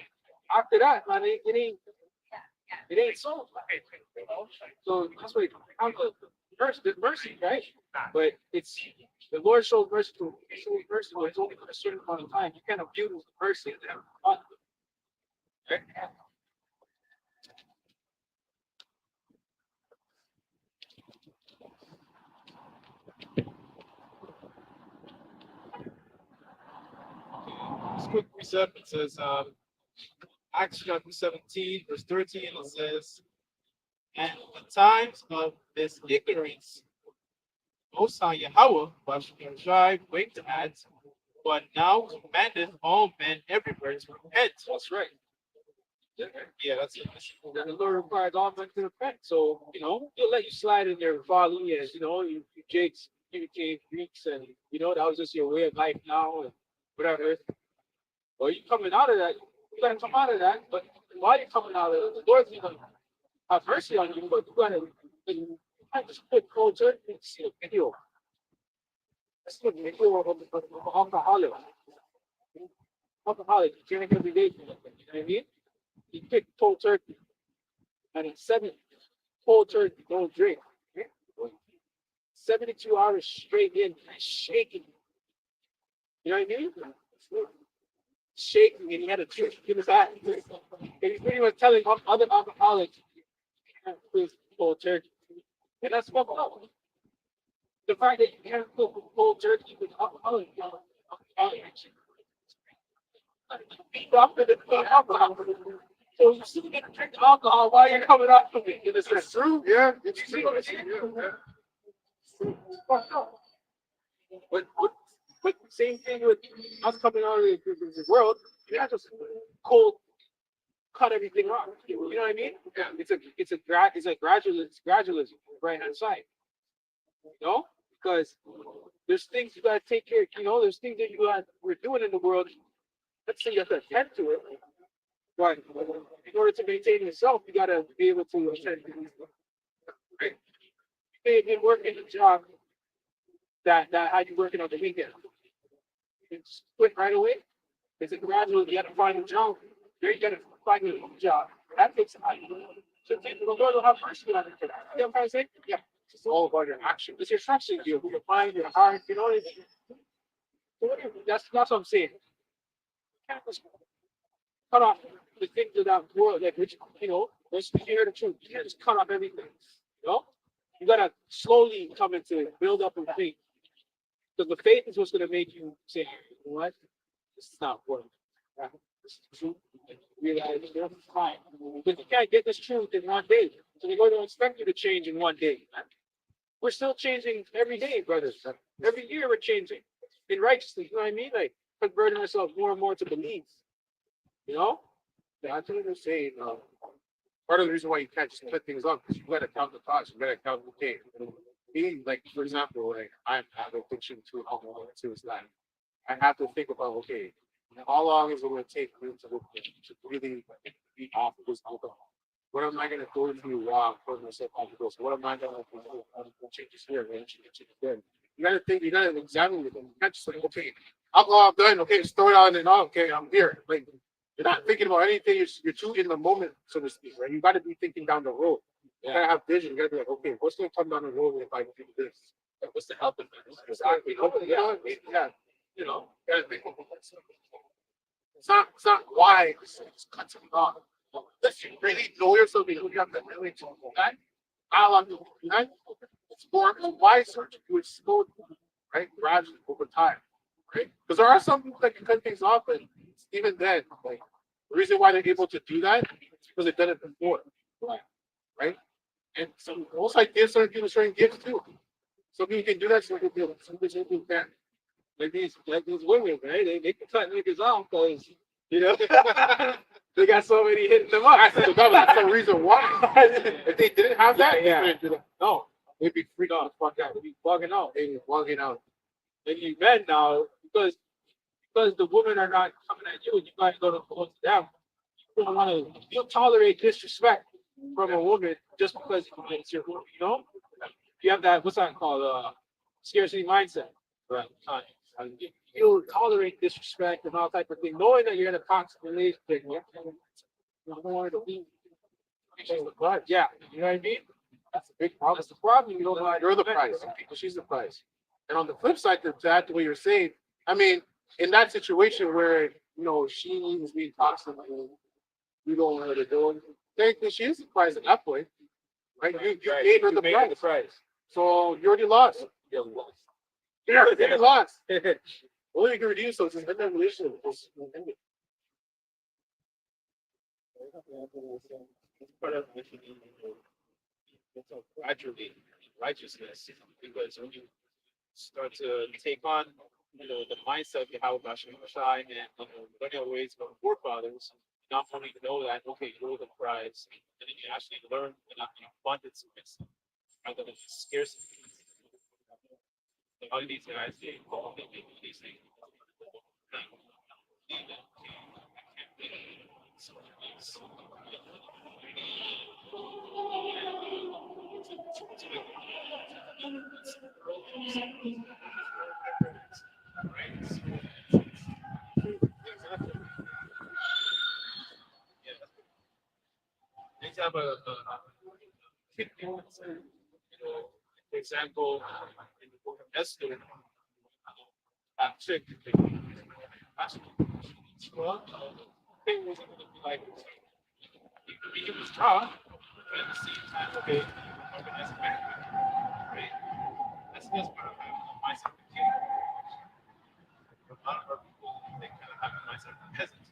after that, man, it ain't so. So that's what it comes to mercy, right? But it's the Lord shows mercy to mercy, but it's only for a certain amount of time. You can't abuse the mercy. Okay? Just quick precept. It says Acts chapter 17, verse 13. It says, "And the times of this ignorance, Most High Yahweh, was drive wait to add, but now commandeth all men everywhere to repent." That's right. Yeah, that's it. The Lord requires all men to repent. So, he'll let you slide in there folly as, you Jakes, you became Greeks, and, that was just your way of life now, and whatever. Or you coming out of that, You gotta come out of that, but while you're coming out of it, the Lord's gonna have mercy on you, but you can't just quit cold turkey and see a video. That's what you do of an alcoholic. Alcoholic, you drink every day. You know what I mean? You pick cold turkey, and in cold turkey, don't drink. 72 hours straight in, shaking. You know what I mean? Shaking, and he had a drink in his hand. And he's pretty much telling other alcoholics, you can't quit cold turkey. And that's fucked up. The fact that you can't cook cold turkey with alcohol, beat off the alcohol. So you still get to drink alcohol while you're coming off of it. It's true. Yeah, it's true. Yeah. But same thing with us coming out of the world. You have to cold cut everything off. You know what I mean? Yeah. It's a gradualism right hand side. You know? Because there's things you gotta take care of, there's things that we're doing in the world. Let's say you have to attend to it. But in order to maintain yourself, you gotta be able to attend to it. Right? You may have been working a job that how you working on the weekend. You just quit right away. It's a gradual, you gotta find a job. There you gotta find a job. That takes time. So the Lord will have mercy on it for that. You know what I'm trying to say? Yeah. It's all about your action. It's your action, your mind, your heart, that's what I'm saying. You can't just cut off the things of that world, like which let's hear the truth. You can't just cut off everything. You gotta slowly come into it, build up in faith. Because the faith is what's gonna make you say, you know what? This is not working. This is true. Realize it's fine. But you can't get this truth in one day. So they're going to expect you to change in one day. We're still changing every day, brothers. Every year we're changing in righteousness. You know what I mean? Like converting ourselves more and more to believe. Yeah, I think they're saying part of the reason why you can't just cut things off because you gotta count the cost. You gotta count being like, for example, like I'm having addiction to alcohol and suicide. I have to think about how long is it going to take me to really be off of this alcohol? What am I going to go through while I'm putting myself off of this? What am I going to do? Changes here, man. Changes there. You got to think. You got to examine it. You can't just like, okay, alcohol, I'm done. Okay, just throw it on and on. Okay, I'm here. Like you're not thinking about anything. You're too in the moment, so to speak. Right? You got to be thinking down the road. You gotta have vision. You gotta be like, okay, what's going to come down the road if I do this? Like, what's the help in this? Exactly. Yeah. You gotta think. It's not why it's cutting off. Unless you really know yourself, you have to really do that. How long you do that? It's more wiser to do it slowly, right? Gradually over time, right? Because there are some people that can cut things off, but even then, like the reason why they're able to do that is because they've done it before, right? And so most ideas, certain people, certain gifts too. Some people can do that, some people can't. Like these women, right? They can cut niggas off because they got so many hitting them up. That's the reason why. If they didn't have that, they couldn't do that. No, they'd be freaked out. fuck that. They'd be bugging out. They'd be bugging out. They need men now because the women are not coming at you. You guys go to them. You don't want to. You'll tolerate disrespect from a woman just because it's your woman. You have that. What's that called? Scarcity mindset. Right. You'll tolerate disrespect and all type of thing, knowing that you're in a toxic relationship. You don't want to be. Yeah, you know what I mean. That's a big problem. That's the problem. You don't know. You're the price. She's the price. And on the flip side, to add to what you're saying, I mean, in that situation where she is being toxic and you don't want her to do it, technically she is the price at that point, right? You gave her the price. So you already lost. Yeah, you lost. Only you can reduce those is in that relationship. Gradually, righteousness, because when you start to take on, the mindset you have about Shai and learning ways of forefathers, not only know that you're the prize, and then you actually learn an abundance of it, rather than scarcity. All these guys, these things. have a example in the book of Esther. Chick, well, thing wasn't going to be like it was tough, but at the same time, okay, organize a banquet, right? That's part of having a mindset of king. A lot of our people, they kind of have a mindset of peasants.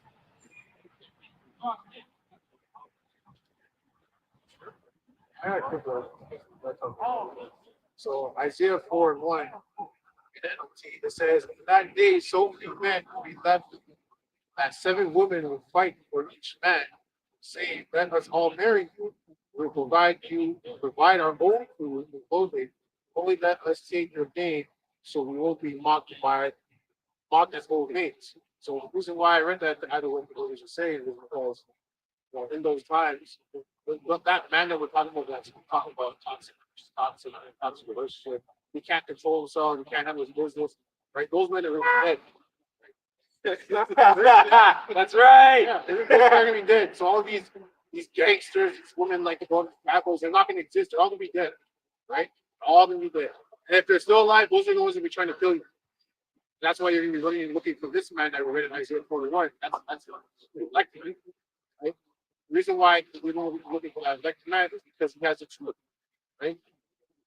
So Isaiah 4:1, it says, "In that day, so many men will be left, that 7 women will fight for each man, saying, let us all marry you. We'll provide our own food and clothing. Only let us take your name, so we won't be mocked as old maids." So the reason why I read that, I don't know what he was saying, is because in those times, that man that we're talking about, that's talking about toxic relationship. He can't control himself. He can't handle his business. Right? Those men are really dead. That's right. Yeah, they're gonna be dead. So all these gangsters, these women like the golden apples, they're not gonna exist. They're all gonna be dead. Right? All gonna be dead. And if they're still alive, those are the ones that be trying to kill you. That's why you're gonna be running and looking for this man that we read in Isaiah 41. That's elected, right? The reason why we don't be looking for that elected man is because he has the truth, right?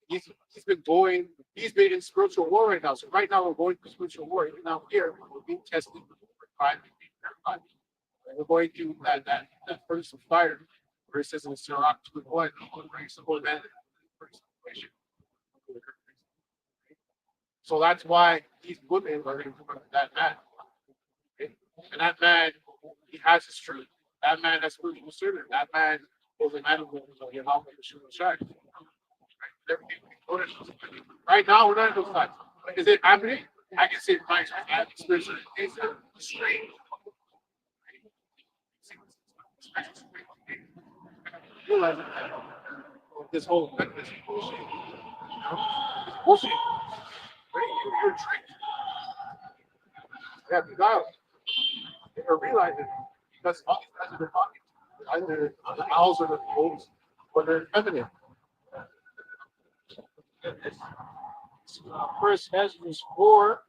He's been in spiritual war right now. So right now we're going through spiritual war. Even now here, we're being tested, we're being verified. And we're going through that furnace of fire, where it says in Sirach 2:1, brings the whole man. So that's why these women are going to come that man. Okay? And that man, he has his truth. That man has spiritual discernment. That man is a man who will get out of the shooting track. Right now, we're not in those times. Is it happening? I can say my spiritual is straight. Realize that this whole this bullshit. It's bullshit. Right? You're tricked. You have to go. Or realize it. Because all these guys are talking. Either the owls or the wolves, or they're feminine. First Ezra 4.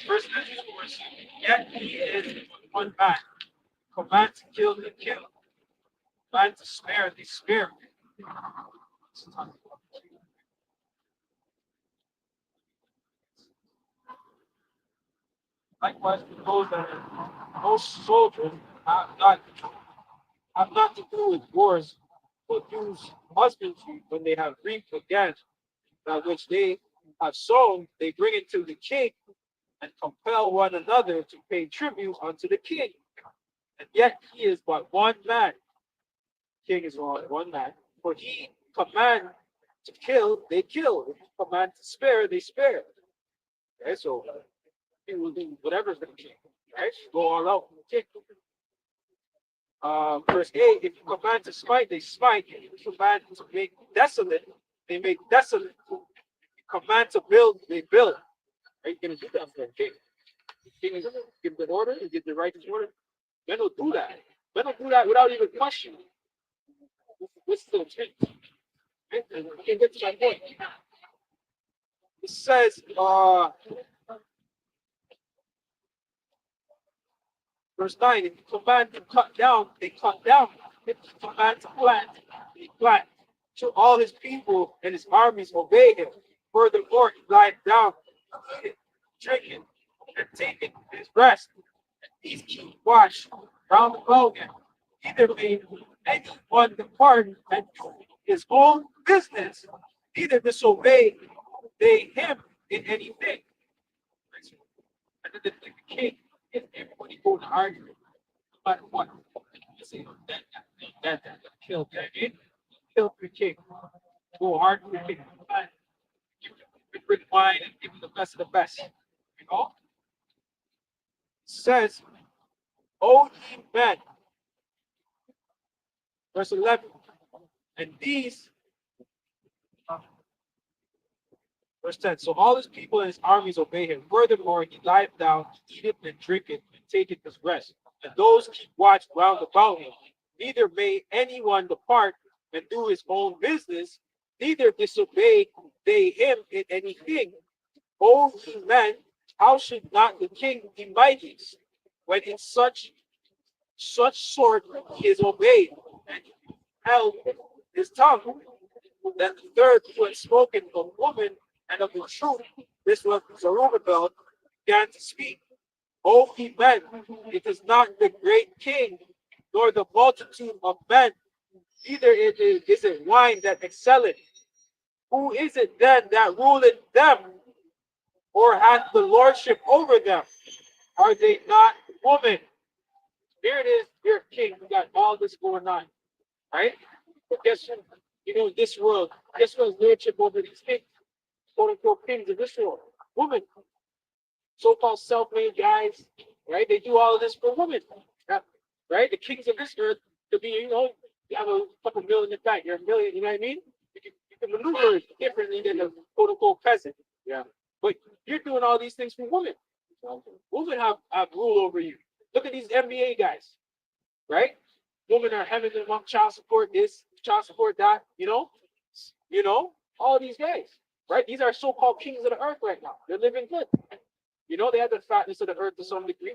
First Ezra 4. Yet he is one man. Command to kill, they kill. Command to spare, they spare. Likewise, for those that are most soldiers have not to do with wars, but use husbandry when they have reaped again, that which they have sown, they bring it to the king and compel one another to pay tribute unto the king. And yet he is but one man. King is one man. For he command to kill, they kill. If he command to spare, they spare. Okay, so he will do whatever's the king. Right? Go all out for the king. Verse 8, if you command to smite, they smite. If you command to make desolate, they make desolate. If you command to build, they build. Are you going to do that for the king? The king is give the order, and give the righteous order. Men don't do that. Men don't do that without even questioning. What's the intent? I can get to my point. It says, verse 9, if you command to cut down, they cut down. If you command to plant, they plant. So all his people and his armies obey him. Furthermore, he lied down, eating, drinking, and taking his rest. And these keep watch round about him. Neither may anyone depart and do his own business, neither disobey they him in anything. And then the king, if everybody go to argue, no matter what, you say, that kill the king. Go hard with the king. Give him wine and give him the best of the best. You know? It says, O ye men, Verse 11. And these, verse 10. So all his people and his armies obey him. Furthermore, he lieth down, eateth and drinketh, and taketh his rest. And those keep watch round about him. Neither may anyone depart and do his own business, neither disobey they him in anything. O ye men, how should not the king be mighty when in such sort he is obeyed and held his tongue? That the third who had spoken of woman and of the truth, this was Zerubbabel, began to speak. O ye men, it is not the great king, nor the multitude of men, neither is it wine that excelleth. Who is it then that ruleth them, or hath the lordship over them? Are they not women? Here it is, dear king. We got all this going on, right? But guess what? You know, this world, guess what's lordship over these kings? Quote unquote kings of this world. Women. So-called self-made guys, right? They do all of this for women. Yeah. Right? The kings of this earth to be, you know, you have a couple million in the bank, you're a million, you know what I mean? You can maneuver differently than a quote unquote peasant. Yeah. But you're doing all these things for women. Women have rule over you. Look at these NBA guys, right? Women are having them on child support this, child support that, you know, all these guys, right? These are so-called kings of the earth right now. They're living good. You know, they have the fatness of the earth to some degree.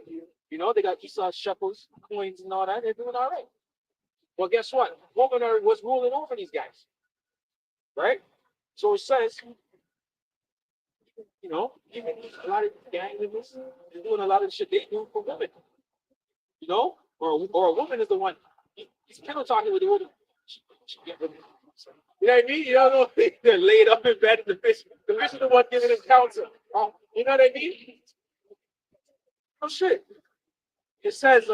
You know, they got Esau shekels, coins, and all that. They're doing all right. Well, guess what? Women was ruling over these guys, right? So it says, you know, even a lot of gang members, they're doing a lot of shit they do for women. You know, or a woman is the one. He's kind of talking with the woman. You know what I mean? You don't know if they're laid up in bed. The fish is the one giving them counsel. You know what I mean? Oh shit. It says,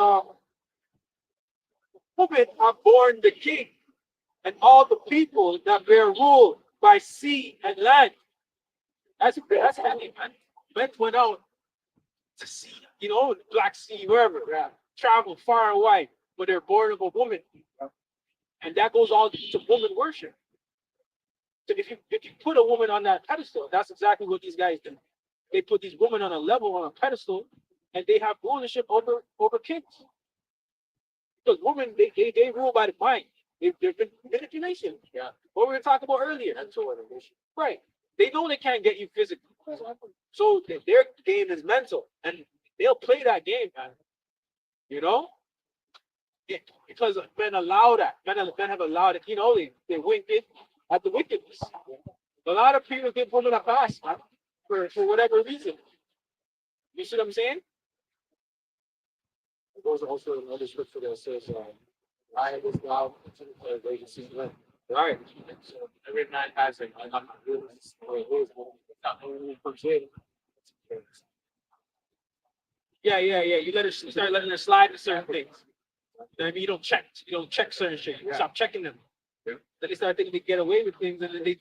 women are born the king, and all the people that bear rule by sea and land. That's heavy, man. Men went out to sea, you know, the Black Sea, wherever, travel far and wide, but they're born of a woman. And that goes all to woman worship. So if you put a woman on that pedestal, that's exactly what these guys do. They put these women on a level, on a pedestal, and they have rulership over kings. Because women, they rule by the mind. They're manipulation. Yeah. What we were talking about earlier. Right. They know they can't get you physically. So their game is mental. And they'll play that game, man. You know? Yeah, because men allow that. Men have allowed it. You know, they wink it at the wickedness. A lot of people give women a pass, man, for whatever reason. You see what I'm saying? There's also another scripture that says, I was God, they can see men. Right. So every man has a not not only persuaded. Yeah. You start letting it slide to certain things. I mean, you don't check certain shit. You stop checking them. Yeah. Then they start thinking they get away with things, and then they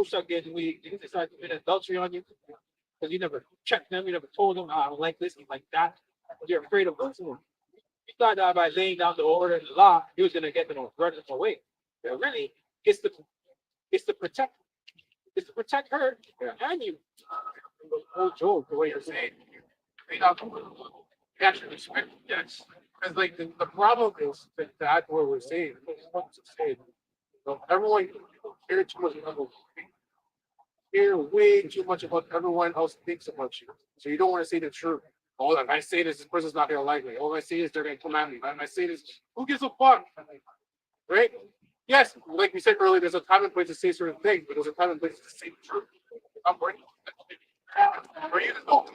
start getting away. They start committing adultery on you because you never checked them. You never told them, I don't like this, you like that. You're afraid of losing them. You thought that by laying down the order and the law, he was going to get them running away. But really, it's to protect her and you. Oh, Joel, the way you're saying, actually respect, yes. Because like the problem is that what we're saying, everyone care too much about care way too much about everyone else thinks about you. So you don't want to say the truth. Oh, if I say this person's not gonna like me. Oh, if I say this, they're gonna come at me. If I say this, who gives a fuck? Right? Yes, like we said earlier, there's a time and place to say certain things, but there's a time and place to say the truth. I'm breaking. For you to know,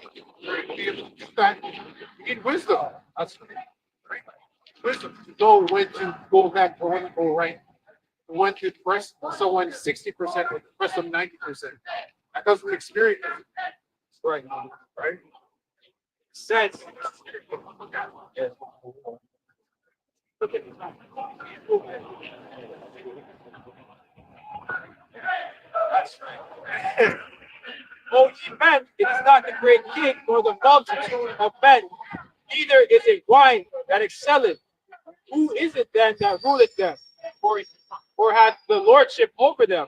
be able to do that, you need wisdom. That's right. Wisdom to know when to go back or when to go right. When to press someone 60% or press them 90%. That comes from experience. Right. Right. Sense. Yeah. Okay. That's right. O ye men, it is not the great king nor the multitude of men, neither is it wine that excelleth. Who is it then that ruleth them? or had the lordship over them?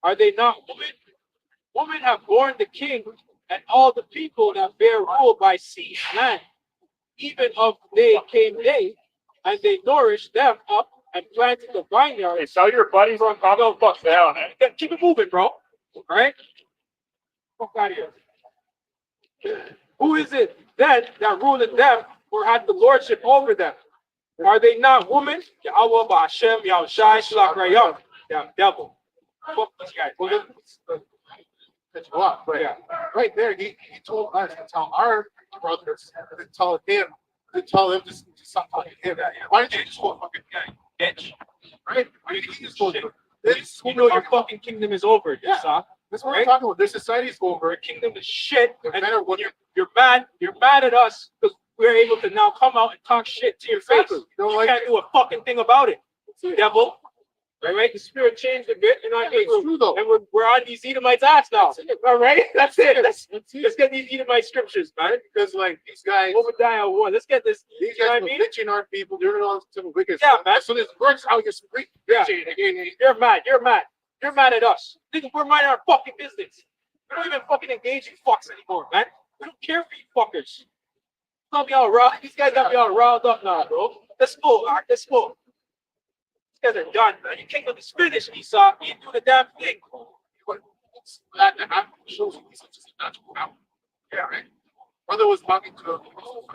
Are they not women? Women have borne the king and all the people that bear rule by sea and land. Even of they came they, and they nourished them up and planted the vineyard. Hey, tell your buddies on top of the fuck down. Keep it moving, bro. All right? Fuck out of here. Who is it then that ruleth them or had the lordship over them? Are they not women? Yahweh, Ba'ashem, Yahushai, Shalach Rayam. Damn devil. Fuck this guy. That's a lot, but Yeah. right there, he told us to tell our brothers to tell him to stop talking to him. Why didn't you just go fucking Bitch. right? Why didn't you just go this? You know your fucking kingdom is over, Yeah. Yisah. This is what we're talking about. Their society's over. Your kingdom is shit. No And matter what you're mad at us because we're able to now come out and talk shit to your face. Exactly. You don't You like can't do a fucking thing about it, devil. Right? The spirit changed a bit, and it's true though. and we're on these Edomites' ass now. All right, that's it. Let's That's it. get these Edomite scriptures, man. Because like these guys, Obadiah 1. Let's get this. these You know guys what I were mean? bitching our people. They're on some wicked Yeah, stuff. man. So this works how you're speaking. Yeah. You're mad. You're mad. You're mad at us. Nigga, we're minding our fucking business. We don't even fucking engage you fucks anymore, man. We don't care for you fuckers. Got me all riled. These guys got me all riled up now, bro. Let's go, all right? Let's go. These guys are done, man. Your kingdom is finished, Esau. You didn't do the damn thing. That shows you he's just a natural power. Yeah, right. Brother was talking to him.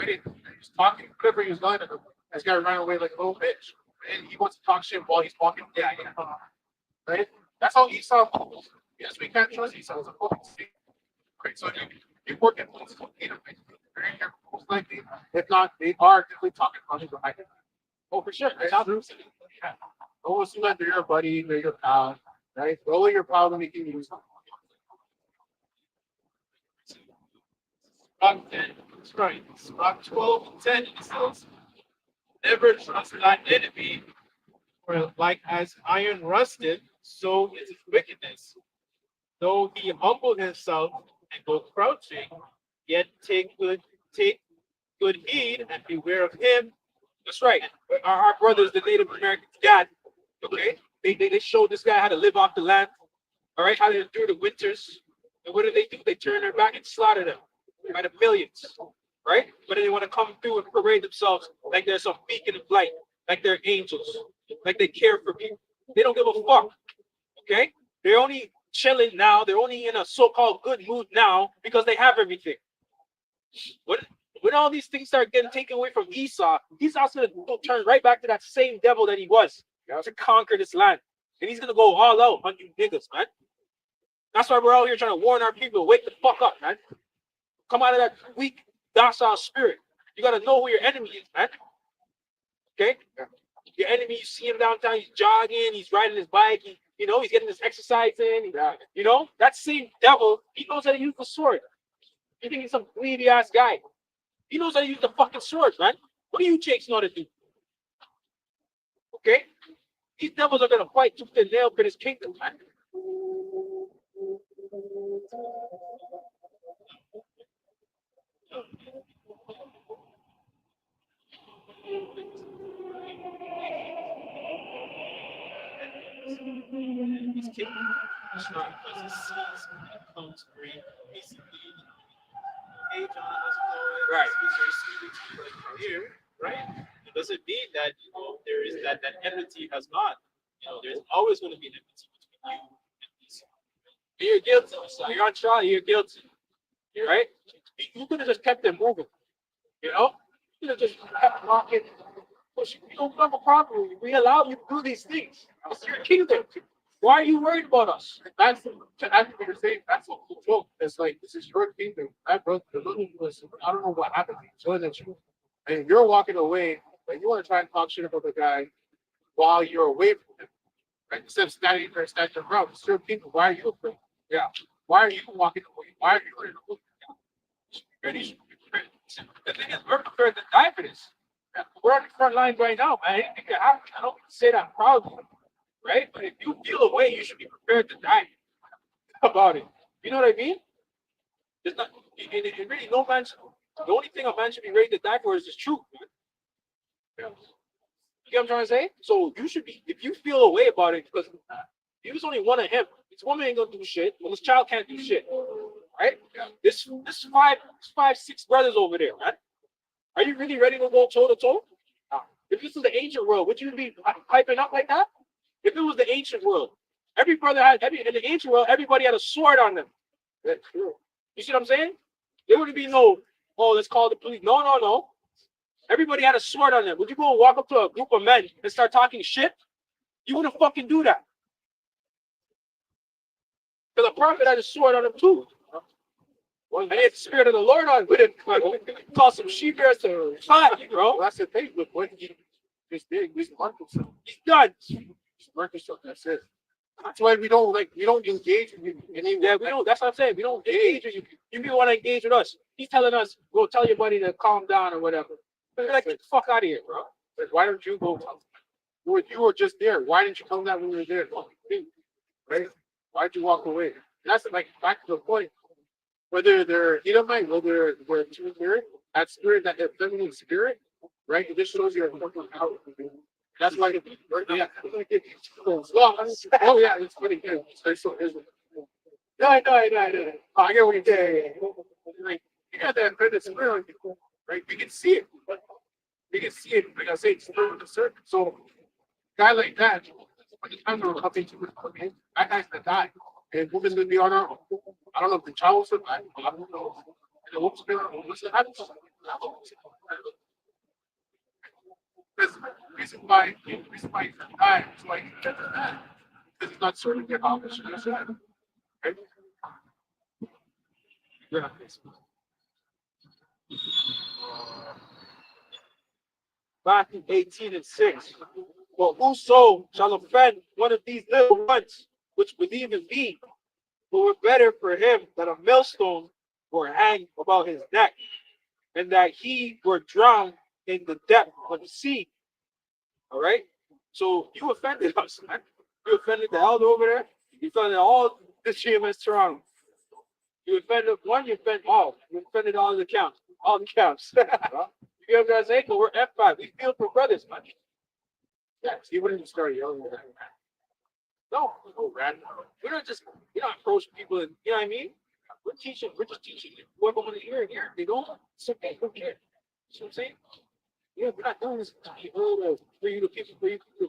He was talking, clipping his gun at him. This guy ran away like a little bitch. And he wants to talk shit while he's walking. Yeah. Right? That's how Esau moves. Yes, we can't trust Esau. It's a fucking state. Right? So you work at police, very careful. Most likely, if not, they are definitely talking about him behind him. Oh, for sure. Right? Yeah. Don't assume that they're your buddy, they're your pal. Right? Roll your pal when making use of. Rock 10. That's right. Rock 12 and 10. It says, never trust thine enemy, for like as iron rusted, so is his wickedness. Though he humble himself and go crouching, yet take good heed and beware of him. That's right. Our brothers, the Native Americans, got okay. They showed this guy how to live off the land. All right, how to endure the winters. And what do? They turn their back and slaughter them by the millions. Right? But then they want to come through and parade themselves like they're some beacon of light, like they're angels, like they care for people. They don't give a fuck. Okay? They're only chilling now. They're only in a so-called good mood now because they have everything. When all these things start getting taken away from Esau, Esau's gonna go turn right back to that same devil that he was to conquer this land. And he's gonna go all out on you niggas, man. That's why we're out here trying to warn our people. Wake the fuck up, man. Come out of that weak, docile spirit. You gotta know who your enemy is, man. Okay? Your enemy, you see him downtown, he's jogging, he's riding his bike, he's getting his exercise in. That same devil, he knows how to use the sword. You think he's some greedy ass guy. He knows how to use the fucking sword, man. What do you jakes know how to do? Okay? These devils are gonna fight tooth and nail for this kingdom, man. He's king. It's not because he sees when it comes green. Basically, hey John, how's it going? Right. It's very sweet to be like here, right? It doesn't mean that there is that enmity has gone. There's always going to be an enmity between you and these. You're guilty. So you're on trial, you're guilty. Right? You could have just kept it moving. You could have just kept rocking, pushing. You don't have a problem. We allow you to do these things. It's your kingdom. Why are you worried about us? That's what you're saying. That's what the joke. It's like this is your kingdom. That brother, I don't know what happened. So that you, and you're walking away, but you want to try and talk shit about the guy while you're away from him. Right? Instead of standing there, standing around, it's your kingdom. Why are you afraid? Yeah. Why are you walking away? Why are you Ready? The thing is, we're prepared to die for this. We're on the front line right now, man. Anything can happen. I don't say that proudly, right? But if you feel a way, you should be prepared to die about it. You know what I mean? It's not. It really, no man. The only thing a man should be ready to die for is his truth, man. You get what I'm trying to say? So you should be, if you feel a way about it, because he was only one of him. This woman ain't gonna do shit. Well, this child can't do shit, right? This five, six brothers over there, right? Are you really ready to go toe to toe? If this is the ancient world, would you be piping up like that? If it was the ancient world, every brother had in the ancient world, everybody had a sword on them. That's true. You see what I'm saying? There wouldn't be no, oh, let's call the police. No, no, no. Everybody had a sword on them. Would you go and walk up to a group of men and start talking shit? You wouldn't fucking do that. Because the prophet had a sword on him too. Well, and he had the spirit of the Lord on with him. Call some sheep bears to fight you, bro. Well, that's the thing. Look what he just did. He's Marcus. He's done. Marcus. That's it. That's why we don't engage with you. Yeah, we don't. That's what I'm saying. We don't engage with you. You people want to engage with us. He's telling us, go tell your buddy to calm down or whatever. We're like, get the fuck out of here, bro. But why don't you go? You were just there. Why didn't you come down when we were there? Right? Why'd you walk away? That's like back to the point. Whether they're Edomite, whether we're two spirit, that spirit, that feminine spirit, right? It just shows you how. That's why. Yeah. Oh yeah, it's funny. Yeah. No, I know. Oh, I get what you're saying. Like you got that feminine spirit, right? We can see it. We can see it. Like I say, it's through the circuit. So, guy like that, when he comes to up into it, that guy's gonna die. And woman's gonna be on her own. I don't know if the child was alive. I don't know. And the woman's gonna what's the happen? Because the reason why he's dying is why he does that. Because he's not serving the office. Right? Yeah. Matthew 18:6. Well, whoso shall offend one of these little ones which believe in me, it were better for him that a millstone were hanged about his neck, and that he were drowned in the depth of the sea. All right? So you offended us, man. You offended the elder over there. You offended all the GMS Toronto. You offended one, you offended all. You offended all the counts. All the counts. You know what I'm saying? But we're F5. We feel for brothers, man. Yeah, he wouldn't start yelling. No, we're not just, approaching people and, you know what I mean? We're just teaching whoever want to hear it here. They don't, it's okay, don't care. You know what I'm saying? Yeah, we're not doing this for you to people,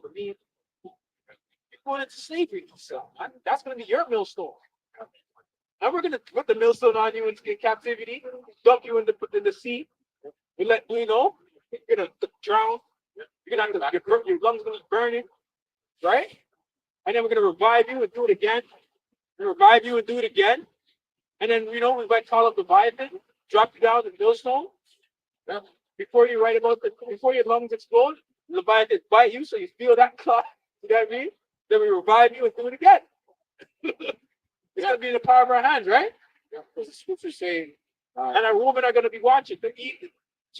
for me. You're going into slavery, so that's going to be your millstone. And we're going to put the millstone on you in captivity, dump you in the sea. We let you know you're gonna drown. You're gonna have your lungs gonna be burning, right? And then we're gonna revive you and do it again. And then we might call up Leviathan, drop you down the millstone. Before you before your lungs explode, Leviathan bite you so you feel that clot. You know what I mean? Then we revive you and do it again. It's gonna be in the power of our hands, right? Yeah, because the scriptures say, and our women are gonna be watching.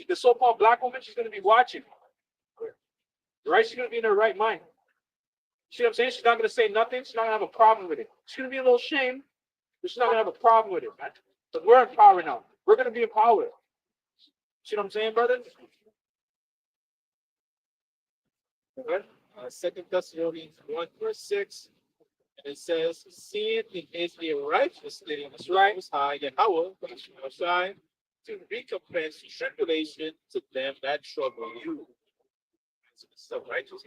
The so-called black woman, she's going to be watching. Right? She's going to be in her right mind. See what I'm saying? She's not going to say nothing. She's not going to have a problem with it. She's going to be a little ashamed, but she's not going to have a problem with it, man. But we're in power now. We're going to be in power. See what I'm saying, brother? Okay. 2 Thessalonians 1:6, and it says, "Seeing it is a righteous thing, right? Most High Yahweh, Shai, to recompense tribulation to them that trouble you." So righteous.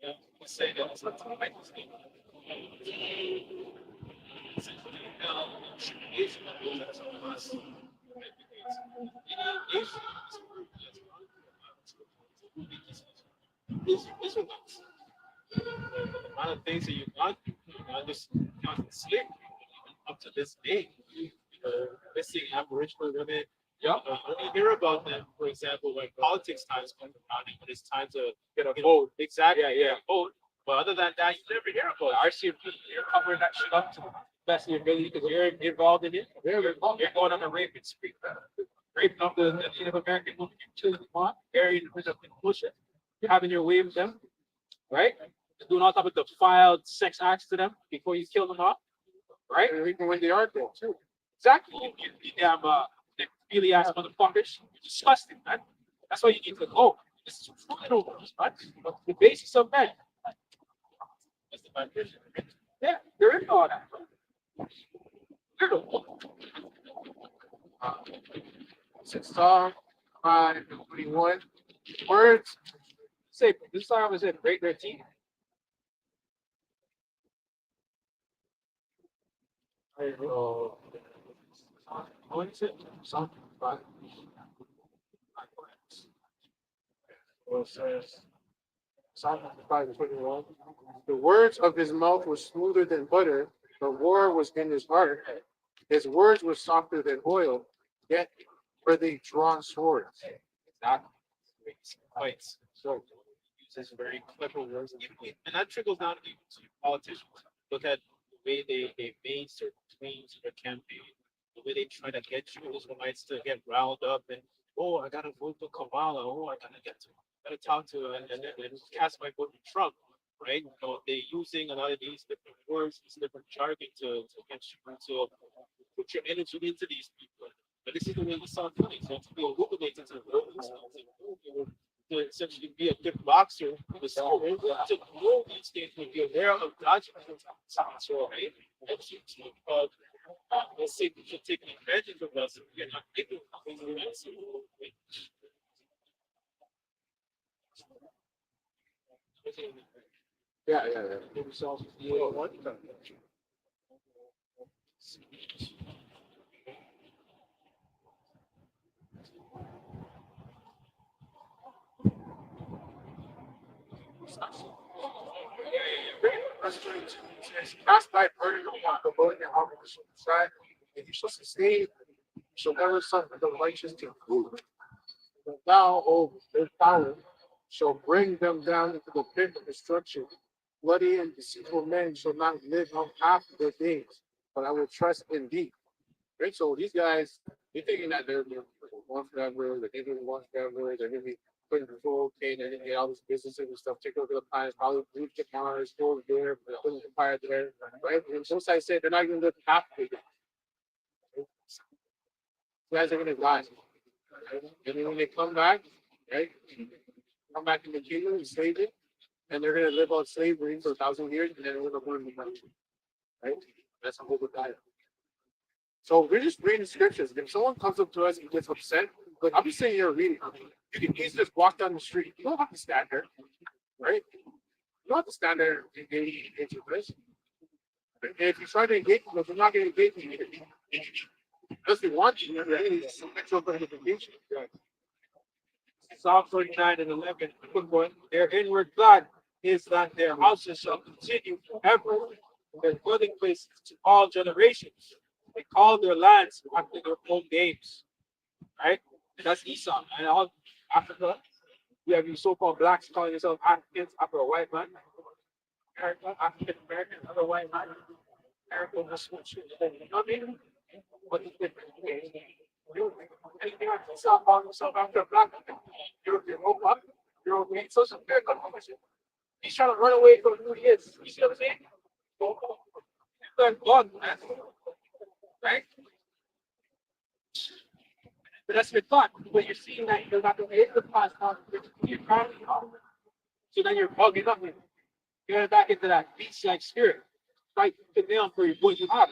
Yeah, say that it's not righteous thing. Tribulation of us. Israelites. The amount of things that you've gone through, just sleep up to this day. Missing Aboriginal women. Yeah. When you hear about them, for example, when politics times come around and when it's time to get a vote, exactly, Yeah. vote. But other than that, you never hear about it. I see you're covering that shit up to the best of your ability because you're involved in it. You're going on a raping spree. Raping up the Native American women, you're killing them, burying them in bullshit. You're having your way with them, right? You're doing all type of defiled sex acts to them before you kill them off, right? and even when they are dead too. Exactly. You damn Really ass motherfuckers. You're disgusting, man. That's why you need to go. This is little, man. The basis of men. That's the foundation. Yeah, there is all that. Little. Psalm 5:21. Words. Say, this time was in grade 13. What is it? Psalm 5. Well, it says Psalm 5:21. The words of his mouth were smoother than butter. The war was in his heart. His words were softer than oil. Yet were they drawn swords. Exactly. Fights. So uses very clever words, and that trickles down to politicians. Look at the way they made certain claims in their campaign, the way they try to get you Israelites to get riled up and oh, I gotta vote for Kamala, oh, gotta talk to and cast my vote for Trump, right? So they're using a lot of these different words, these different jargon to get you to put your energy into these people. But this is the way we saw things. So to be illuminated to to essentially be a good boxer, to grow these things when you're aware of dodging right? And let's say people taking advantage of us, we're not taking advantage. Yeah. One. Verse 22 says, cast thy burden upon the Lord and humble side, and you shall sustain, you shall never suffer the righteous to food. But thou, O their power, shall bring them down into the pit of destruction. Bloody and deceitful men shall not live out half of their days, but I will trust in thee. Right? So these guys, they're thinking that they're one forever, they're gonna be one forever, they're gonna be putting control, okay, they're gonna get all these businesses and stuff, take over the planets, probably blue chip Mars, go over there, put the empire there, right? And some sides say they're not gonna live half of it. You guys are gonna die. Right? And then when they come back, right? Come back in the kingdom and slave it, and they're gonna live on slavery for 1,000 years, and then they're gonna learn the money. Right? That's a whole diet. So we're just reading scriptures. If someone comes up to us and gets upset, like I'm just saying you're reading. You can easily just walk down the street. You don't have to stand there, right? You don't have to stand there and engage into this. And if you try to engage them, you're not going to engage them. Unless they want you, it's sexual gratification. Psalm 39 and 11. Quick one. Their inward glad is that their houses shall continue forever, their dwelling places to all generations. They call their lands after their own names. Right? And that's Esau. And all Africa, you have these so-called blacks calling themselves Africans after a white man. America, African American, other white man. America, that's what you know what I mean? What is different? Anything like Esau calling himself after a black man. You're up. You're okay. So it's a fair conversation. He's trying to run away from who he is. You see what I'm saying? God, man. Right? But that's your thought. But you're seeing that you're not going to hit the past now. You're currently on. So then you're bugging up. You're getting back into that beast-like spirit. Fight to down for what you have,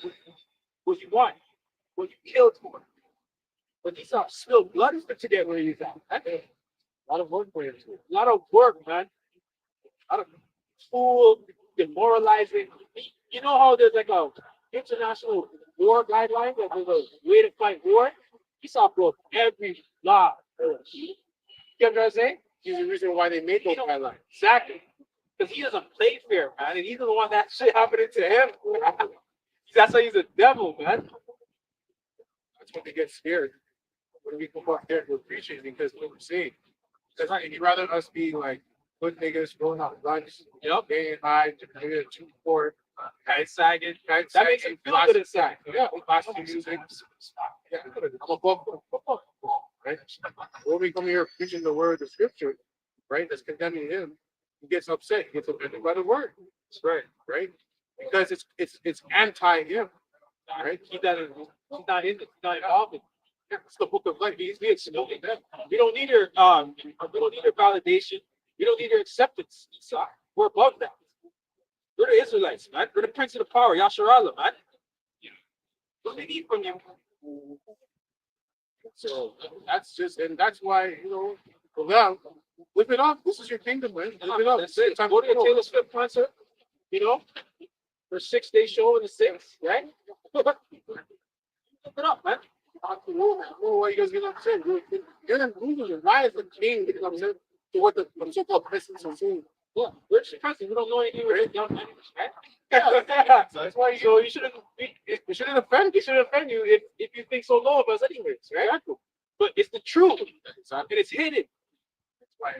what you want, what you killed for. But these are spilled blood is to get where you're at. That's a lot of work for you. A lot of work, man. A lot of fool, demoralizing. You know how there's like a international war guideline that there's a way to fight war? Esau broke every law. You get what I'm saying? He's the reason why they made those guidelines. Exactly. Because he doesn't play fair, man. And he's the one that shit happening to him. That's why he's a devil, man. That's when they get scared. When we come up there, we're preaching because what we're saying. Because he'd rather us be like good niggas rolling out guns, day and night, nigga 2-4, Guy sagging. guys. That makes him feel good inside. Yeah, blasting music. Yeah, I'm above football, right? When we come here preaching the word, the scripture, right? That's condemning him. He gets upset. He gets offended by the word. That's right. Right? Because it's anti him. Right? He's not in it. He's not involved in it. It's the book of life. We exploding them. We don't need your validation. We don't need your acceptance. Esau. We're above that. We're the Israelites, man. We're the prince of the power, Yasharallah, man. What do they need from you? So that's just, and that's why, for them, live it up. This is your kingdom, man. Live it up. That's it. Go to your Taylor Swift concert, for 6 day show in the 6th, right? Live it up, man. I don't know why you guys get upset. You're in losers. Why is the king getting upset to what the so-called presidents are saying? Yeah, we're just pressing. We don't know anything. We're young animals, right? So that's why So you shouldn't. We shouldn't offend. We shouldn't offend you if you think so low of us, anyways, right? Exactly. But it's the truth, Exactly. and it's hidden That's why.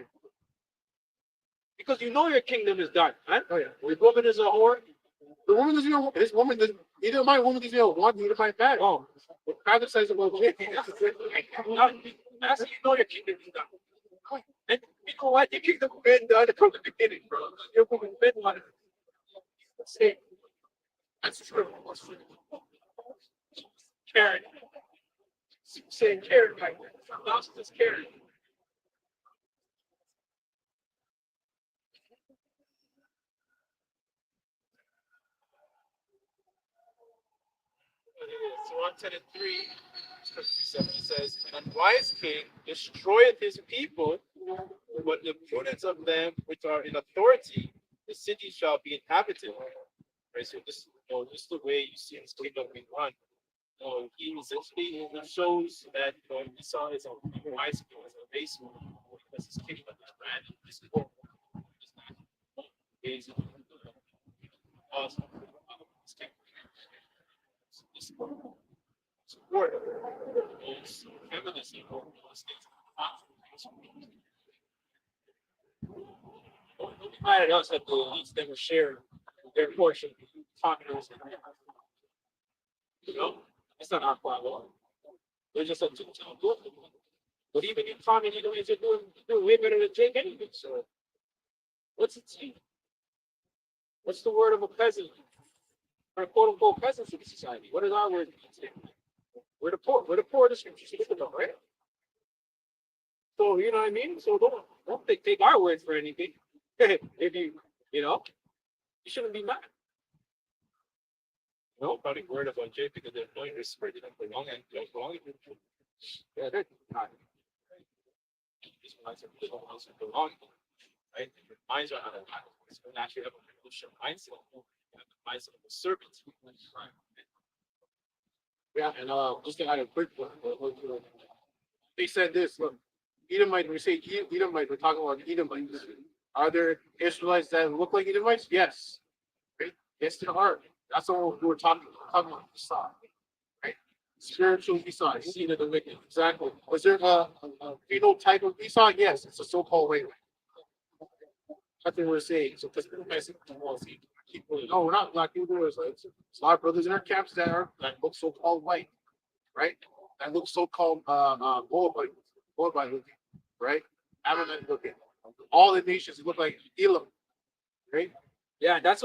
because you know your kingdom is done, man. Oh yeah. This woman is a whore. The woman doesn't even. This woman doesn't. Either my woman doesn't even want either my back. Oh, What kind of says about it? that's how you know your kingdom is done. And you know what? Your kingdom been done from the beginning, bro. Your kingdom been done. Say, that's true. Karen. Saying Karen right there. Lost this Karen. So 1:3, he says, "An unwise king destroyeth his people, but the prudence of them which are in authority, the city shall be inhabited." Right. So this is the way you see this kingdom being run. He essentially shows that Esau is a wise king, is a base because his kingdom is ran in this world. It's not awesome. Support those feminism or those things. Don't be mad at us that the elites never share their portion of communism. It's not our problem. They're just a two-tone group. But even in communism, you're doing way better than Jake anything. So, what's it say? What's the word of a peasant? Or a quote-unquote peasants in society? What is our word? We're the poor. We're the poor of the scriptures. Look at them, right? So you know what I mean? So don't take our words for anything. If you shouldn't be mad. No, probably worried about Jay because they're knowing they're spreading up belong and don't belong. Yeah, they're not. These minds are belong, right? Your minds are out of line. So naturally have a revolution mindset. You have the mindset of a servant. Yeah, and just to add a quick one. They said this. Look, Edomite. We say Edomite. We're talking about Edomites. Are there Israelites that look like Edomites? Yes. Right? Yes, there are. That's what we're talking about. Esau, right? Spiritual Esau, seed of the wicked. Exactly. Was there a phenotype of Esau? Yes, it's a so-called way. That's what we're saying. So, because no, we're not black people. There's a lot of brothers in our camps that look so-called white, right? That look so-called Moabite looking, right? Ammonite looking. All the nations look like Elam, right? Yeah, that's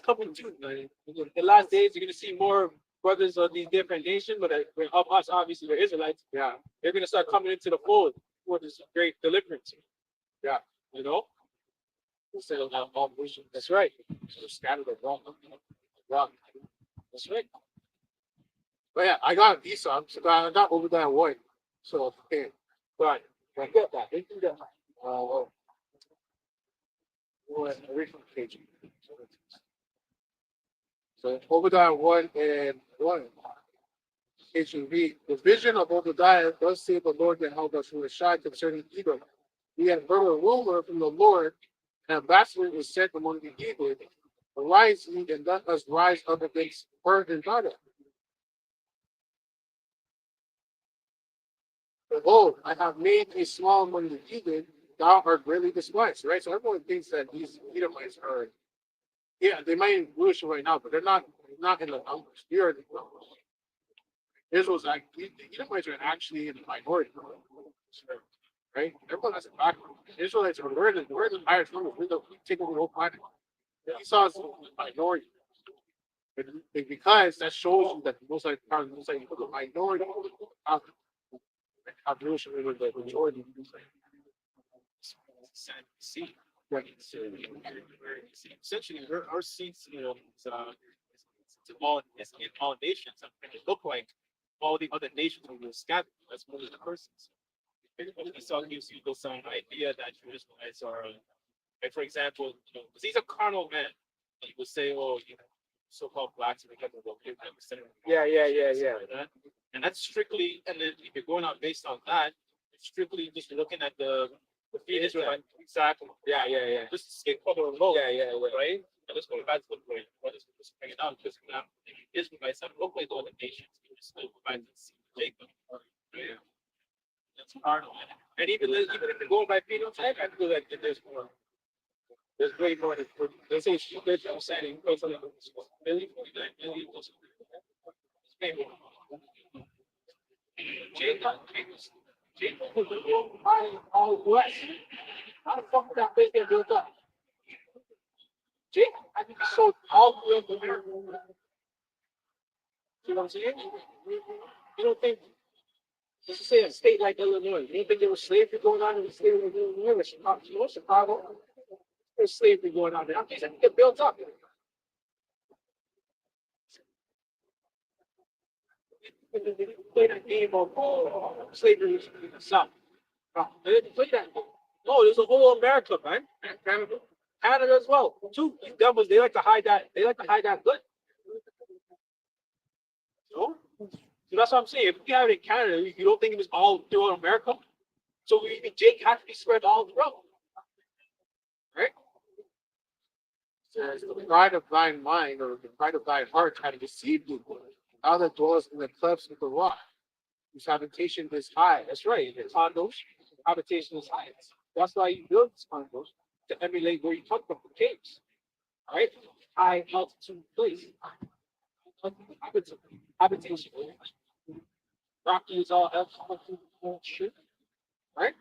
coming too. Man. The last days, you're gonna see more brothers of these different nations, but of us, obviously, we're Israelites. Yeah, They're gonna start coming into the fold for this great deliverance. yeah. Instead of all nations. That's right. So scattered around. That's right. But yeah, I got Esau, so I got Obadiah White. So okay, Right. I get that. They do that. Original page. So Obadiah 1 and 1. It should read, the vision of Obadiah, thus saith the Lord that held us from the shy concerning Edom. We have heard a rumor from the Lord, an ambassador was sent among the heathen. Arise ye and let us rise up against her and daughter. Behold, I have made thee small among the heathen, thou art greatly despised. Right? So everyone thinks that these Edomites are, yeah, they might be rulership right now, but they're not in the numbers. We are the numbers. Israel's like the Edomites are actually in the minority. Right? Everyone has a background. Israelites are we're the highest numbers. We take over the whole planet. Esau's the minority. Because that shows you that the most like the minority population was the majority. See, essentially, our seats, it's in all nations, and it look like all the other nations were scattered. That's one of the persons. Esau gives you some idea that you Israelites are, like for example, because he's a carnal man. He would say, "Oh, so-called blacks are because of what people understand." And that's strictly, and then if you're going out based on that, it's strictly just looking at the Israelite. Exactly. Just get color alone. Right? And let's go back to what is bringing out because now the Israelites have looked like all the nations. You just go back to see Jacob. Right? That's carnal. And even if you're going by phenotype, I feel like there's more. There's way more. They say I'm saying Billy, Jacob was all blessed. How the fuck did that place get built up? Jacob, I think he sold all the way up the river. See what I'm saying? You don't think, let's just say a state like Illinois, you don't think there was slavery going on in the state of Illinois, Chicago? There's slavery going on there. I think it built up. Play that game of slavery in the South. They didn't play that game. No, there's a whole America, man. Canada as well. Too. These devils, they like to hide that. They like to hide that good. So that's what I'm saying. If you have it in Canada, you don't think it was all throughout America? So even Jake has to be spread all throughout. Right? Says the pride of thine mind or the pride of thine heart had deceived you. Thou that dwellest in the clefts of the rock, whose habitation is high. That's right. The condos, habitation is high. That's why you build condos to emulate where you talk about the caves. All right? High altitude place. Habitation. Rocky is all altitude shit. Right?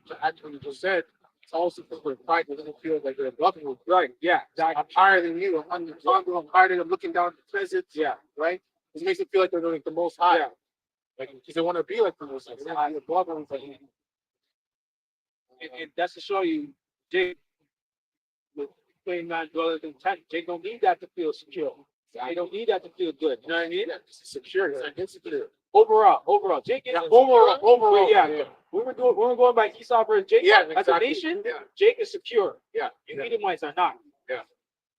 So actually, you just said it's also for pride doesn't feel like they're above you. Right. Yeah. I'm higher than you. I'm under condo. I'm higher than I'm looking down the present. Yeah. Right? It makes it feel like they're like the most high. Yeah. Like because they want to be like the most high. They want to be above everybody. And that's to show you, Jake, with playing not dwellers in tent, Jake don't need that to feel secure. I don't need that to feel good. You know what I mean? It's secure. It's not insecure. Overall, Jake is Overall, yeah. We were going by Esau versus Jacob. Yeah, As a exactly. nation, Yeah. Jake is secure. Yeah. You Edomites are not. Yeah.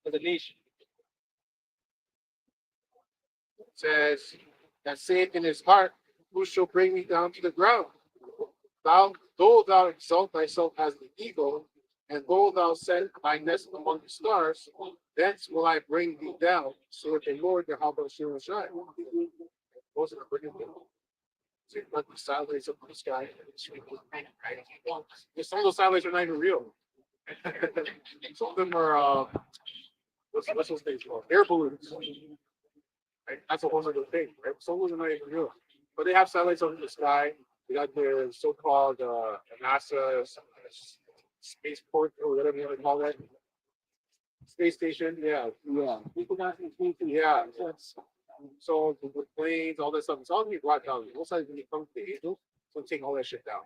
As a nation. It says that saith in his heart, who shall bring me down to the ground? Though thou exalt thyself as the eagle, and though thou set thy nest among the stars, thence will I bring thee down, so that the Lord the Habashir Shai. Those are the bringing down. So you put the satellites up in the sky, some of those satellites are not even real. Some of them are what's those things called? Air balloons. Right? That's a whole other thing, right? Some of them are not even real. But they have satellites up in the sky. They got their so-called NASA spaceport or whatever you want to call that. Space station, yeah. Yeah. So the planes, all that stuff, it's all gonna be brought down. Most likely when it comes to Angel, it's gonna take all that shit down.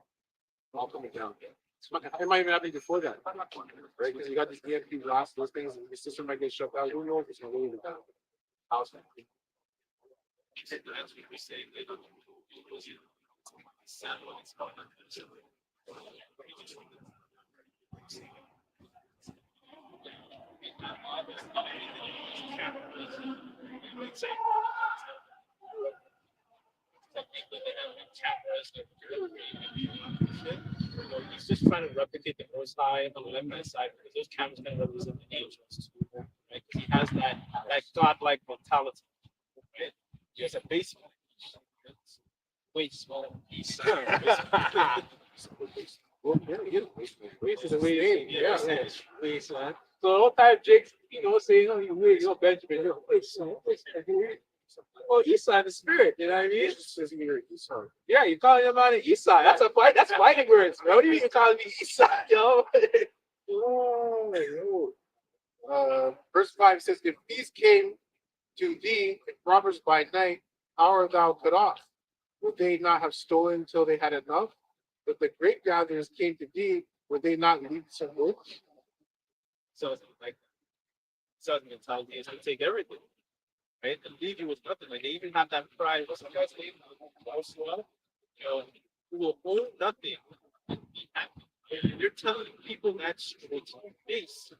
All coming down. It might even happen before that. Right? Because you got these EMP blasts, those things, and the system might get shut down. Who knows if it's gonna go even down. How's that? He's just trying to replicate the Most High on the left-hand side because those cameras can represent the angels too, right? Because he has that godlike mentality. Right? He has a basement. Way small. He's Well, yeah, Is a way. yeah. Please, man. So all time Jake, saying, you weird, Benjamin, oh, Esau in the spirit, you know what I mean? Yeah, you calling your man Esau. That's fighting words, bro. What do you mean you calling me Esau, yo? Verse 5 says, if these came to thee robbers by night, how art thou cut off? would they not have stolen until they had enough? But the grape gatherers came to be, would they not leave some room? So it's like Southern mentality is to take everything, right? And leave you with nothing. Like they even have that pride. What's the guy's name? You know, who will own nothing and be happy. And you're telling people that straight to the face.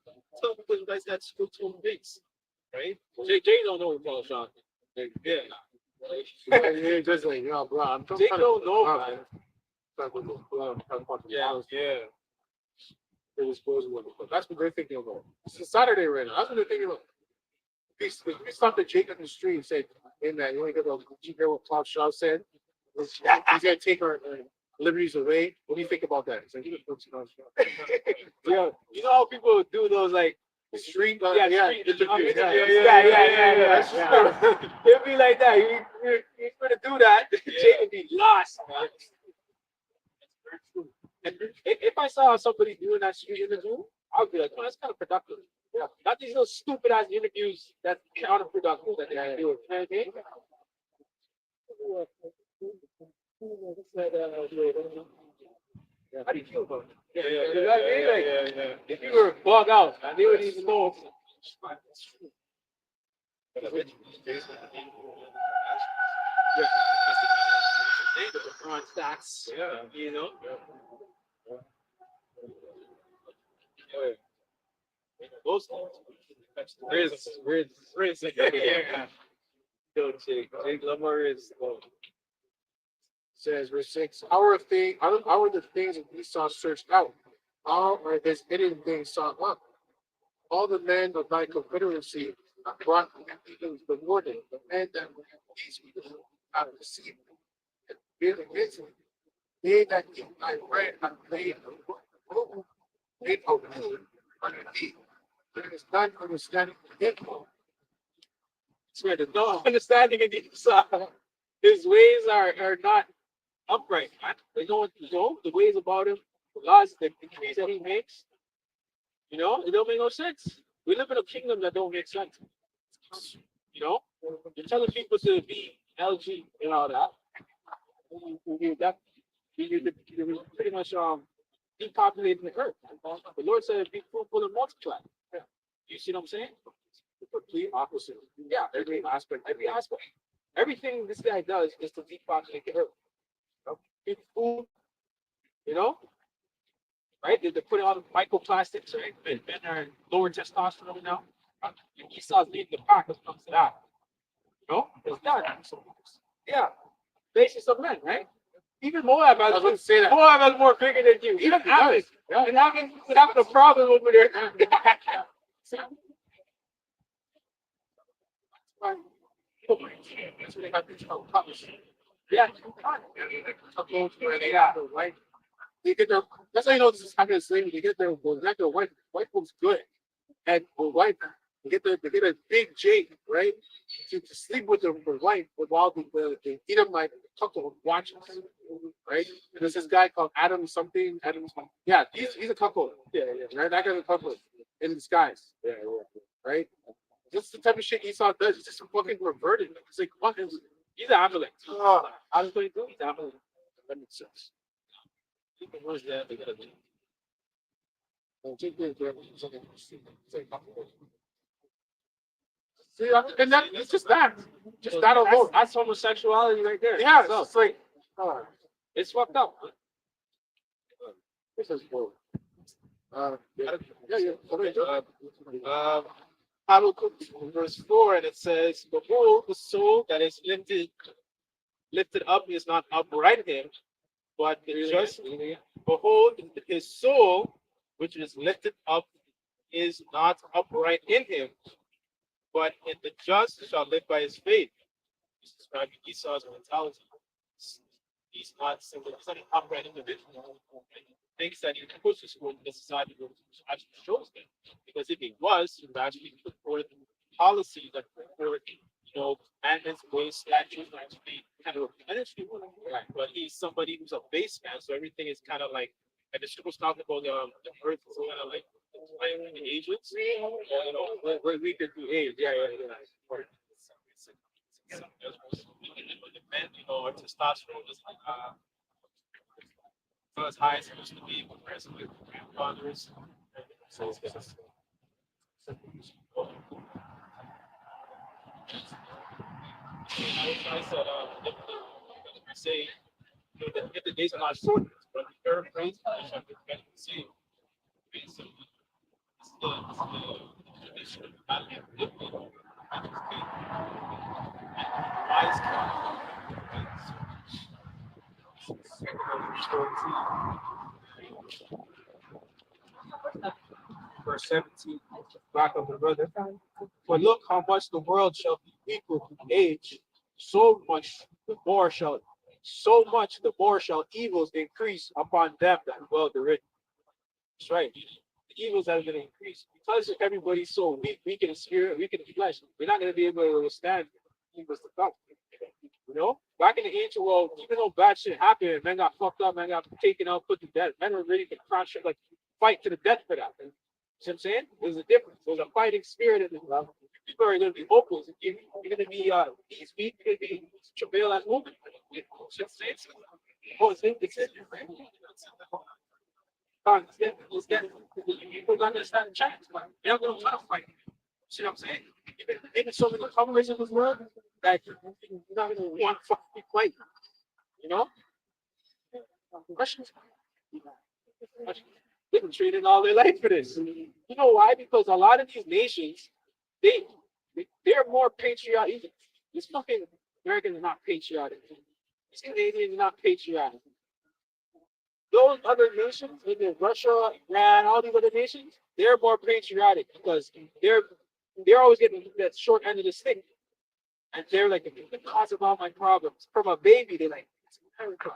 Tell people guys that straight to the face, right? Jay don't know what Paul Sean. Yeah. Yeah, just like, yo, bro, I'm They trying don't know, to man. yeah. Yeah. It was disposable. But that's what they're thinking about. It's Saturday right now. That's what they're thinking about. If we stopped at Jake on the street and said, hey man, you want to get a hear what Klaus Shaw said? He's gonna take our liberties away. What do you think about that? It's like, Yeah, you know how people do those like street, street interviews. yeah. It'd be like that. You're gonna do that. Jay would be lost, man. And if I saw somebody doing that street interview, I'd be like, oh, that's kind of productive. Yeah. Not these little stupid ass interviews that's counterproductive that they're doing. Okay? How do you feel about it? You know what I mean? Like, if you were bug out, and they would even know. Stacks, Yeah. you know. Those Riz, yeah. Yo, Jake Lamar is. Says verse 6, how are the things that Esau searched out? How are his hidden things sought up? All the men of thy confederacy brought the warning, the men that were these people out of the sea. And really busy. They that eat thy bread have laid made of food under thee. There is none understanding him. Swear there's no understanding in Esau. His ways are not upright, man. They know the ways about him, the laws, the decrees that he makes. You know, it don't make no sense. We live in a kingdom that don't make sense. You know, you're telling people to be LG and all that. You're pretty much depopulating the earth. The Lord said, "Be fruitful and multiply." You see what I'm saying? The complete opposite. Yeah, every aspect, everything this guy does is to depopulate the earth. Give food, you know, right? They're putting all the microplastics, right? Men are lower testosterone now. Esau's leading the pack when it comes to that. You know, it's done. Yeah, basis of men, right? Even Moab I was going to say that. Moab is more bigger than you. Even Ammon, and having a problem over there. Yeah. They get their, that's how you know this is happening in slavery. They get their white folks good. And they get a big Jake, right? To sleep with the wife while the Edomite couple watches, right? And there's this guy called Adam something. Yeah, he's a couple. Yeah, right. That guy's a couple in disguise. Yeah. Right. This is the type of shit Esau does. He's just fucking reverted. It's like fucking. He's an Amalek. I was going to do. He's an Amalek. That makes sense. What's that? See, and that it's just that alone. That's homosexuality right there. Yeah, So, it's like, it's fucked up. this is cool. Yeah. Habakkuk verse 4, and it says, behold, the soul that is lifted up is not upright in him, but the just, behold, his soul, which is lifted up, is not upright in him, but in the just shall live by his faith. He's describing Esau's mentality. He's not an upright individual. He thinks that he pushes forward the society actually shows them. Because if he was, he would actually put forth policies that put forward, commandments, ways, statutes, and actually kind of energy. Right. But he's somebody who's a base man, so everything is kind of like, and the scriptures talk about the earth is kind of like the ages. We're weaker through age. Yeah. Men, to testosterone is like not as high as it used to be compared to like grandfathers. So it's just I said, if say if the days are not short, but the earth rains, I shall get see. So it's the tradition of having a different wise Verse 17, back of the brother. For look how much the world shall be equal to age, so much the more shall evils increase upon them that dwell therein. That's right. The evils have been increased because everybody's so weak in the spirit, weak in the flesh. We're not going to be able to withstand evils to come. You know, back in the ancient world, even though bad shit happened, men got fucked up, men got taken out, put to death. Men were ready to crash, like fight to the death for that. You know what I'm saying? There's a difference. There's a fighting spirit in this love. People are going to be vocals. You're going to be these weak, you're going to be travail and movement. You know what I'm saying? Oh, it's let's get people to understand the chance, but they're not going to want to fight. See what I'm saying? Even so many conversations in this world that you're not going to want to fight. You know? Questions? They've been treated all their life for this. You know why? Because a lot of these nations, they're more patriotic. This fucking Americans are not patriotic. These Canadians are not patriotic. Those other nations, maybe Russia, Iran, all these other nations, they're more patriotic because they're always getting that short end of the stick. And they're like, the cause of all my problems. From a baby, they're like, it's America.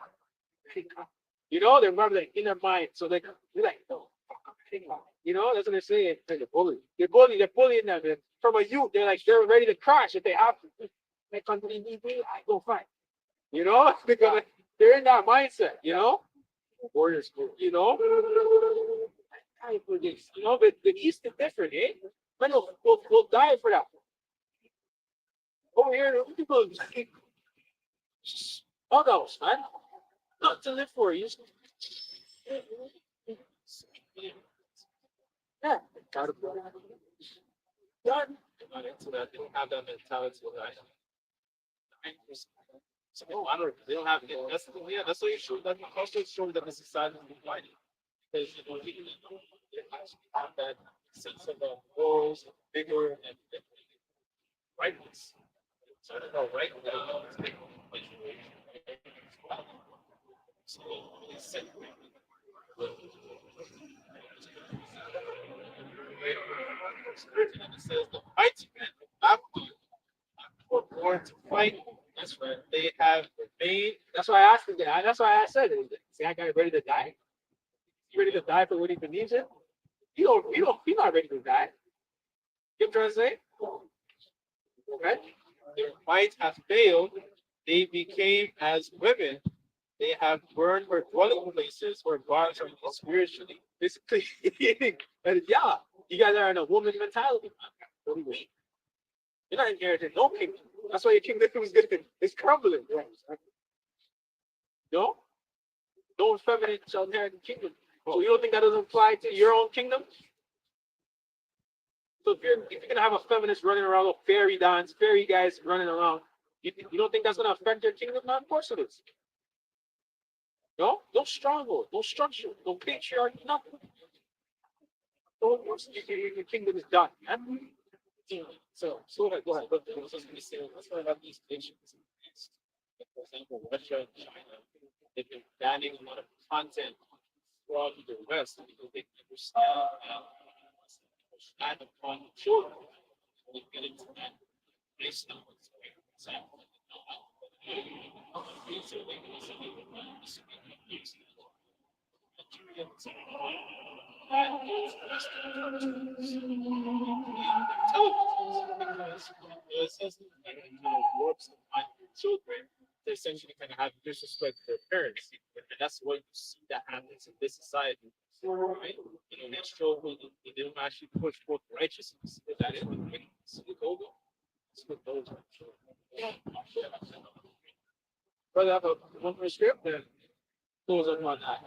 You know, they remember that in their mind. So they're like, no, fuck America. You know, that's what they're saying. They're bullying. They're bullying them. And from a youth, they're ready to crash if they have to. They country need me, I go fight. You know, because they're in that mindset, you know? Warriors, you know? You know, but the East is different, eh? Men will die for that. Over here, people adults, man. Not to live for. You just, yeah, gotta be done. not into that. They don't have that mentality. So they don't have it. That's what you show. That's also showing that the society is divided. Because they actually have that sense of morals, vigor, and rightness. So I don't know, right? So it's separate. It says the mighty men of Babylon were born to fight. That's right. They have remained. That's why I asked him that. That's why I said it. See, I got ready to die. You ready to die for what he believes in? He's not ready to die. You know what I'm trying to say? Okay? Their might has failed. They became as women. They have burned her dwelling places or burned her spiritually. Basically, and yeah, you guys are in a woman mentality. You're not inheriting no kingdom. That's why your kingdom is good. It's crumbling. No? No feminine shall inherit the kingdom. So you don't think that doesn't apply to your own kingdom? So if you're gonna have a feminist running around, a fairy dance, fairy guys running around, you don't think that's gonna affect your kingdom? No, of course it is. No, no stronghold, no structure, no patriarchy, nothing. No, your kingdom is done. Man. So go ahead. That's why I have these nations. For example, Russia and China, they've been banning a lot of content throughout the West because they understand and upon children. We get into that based on what's for example. Children, they essentially kind of have disrespect for their parents, and that's what you see that happens in this society. Right? You know, these children, they don't actually push forth righteousness. That is what wickedness. It's with those children. Brother, have a one more script, then close on one that.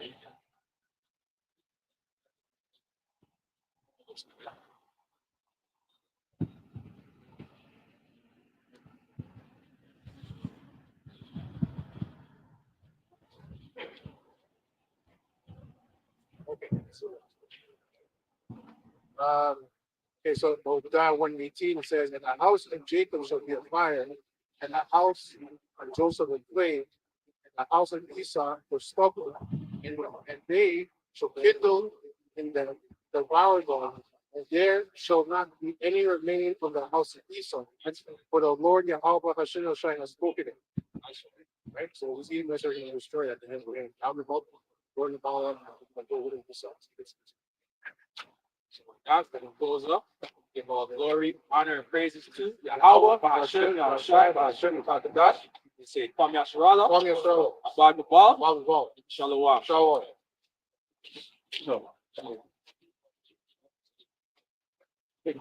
Um, okay, so Obadiah 1:18 says, "And the house of Jacob shall be a fire, and the house of Joseph a flame, and the house of Esau for stubble, and they shall kindle in the devoured one, and there shall not be any remaining from the house of Esau. For the Lord Yahweh Hashem Shai has spoken it." Right? So we see measure going to destroy at the end. We're going to count the boat, Lord the ball, and go with the sun. So that's going to close up. Give all glory, honor, and praises to Yahweh, Bahashem, Yahushai, Bahashem, Takadash. We say, Kwam Yasharala, Kwam Yasharala, Abad Mubal, Abad Mubal, Shalom. Shalom. So, big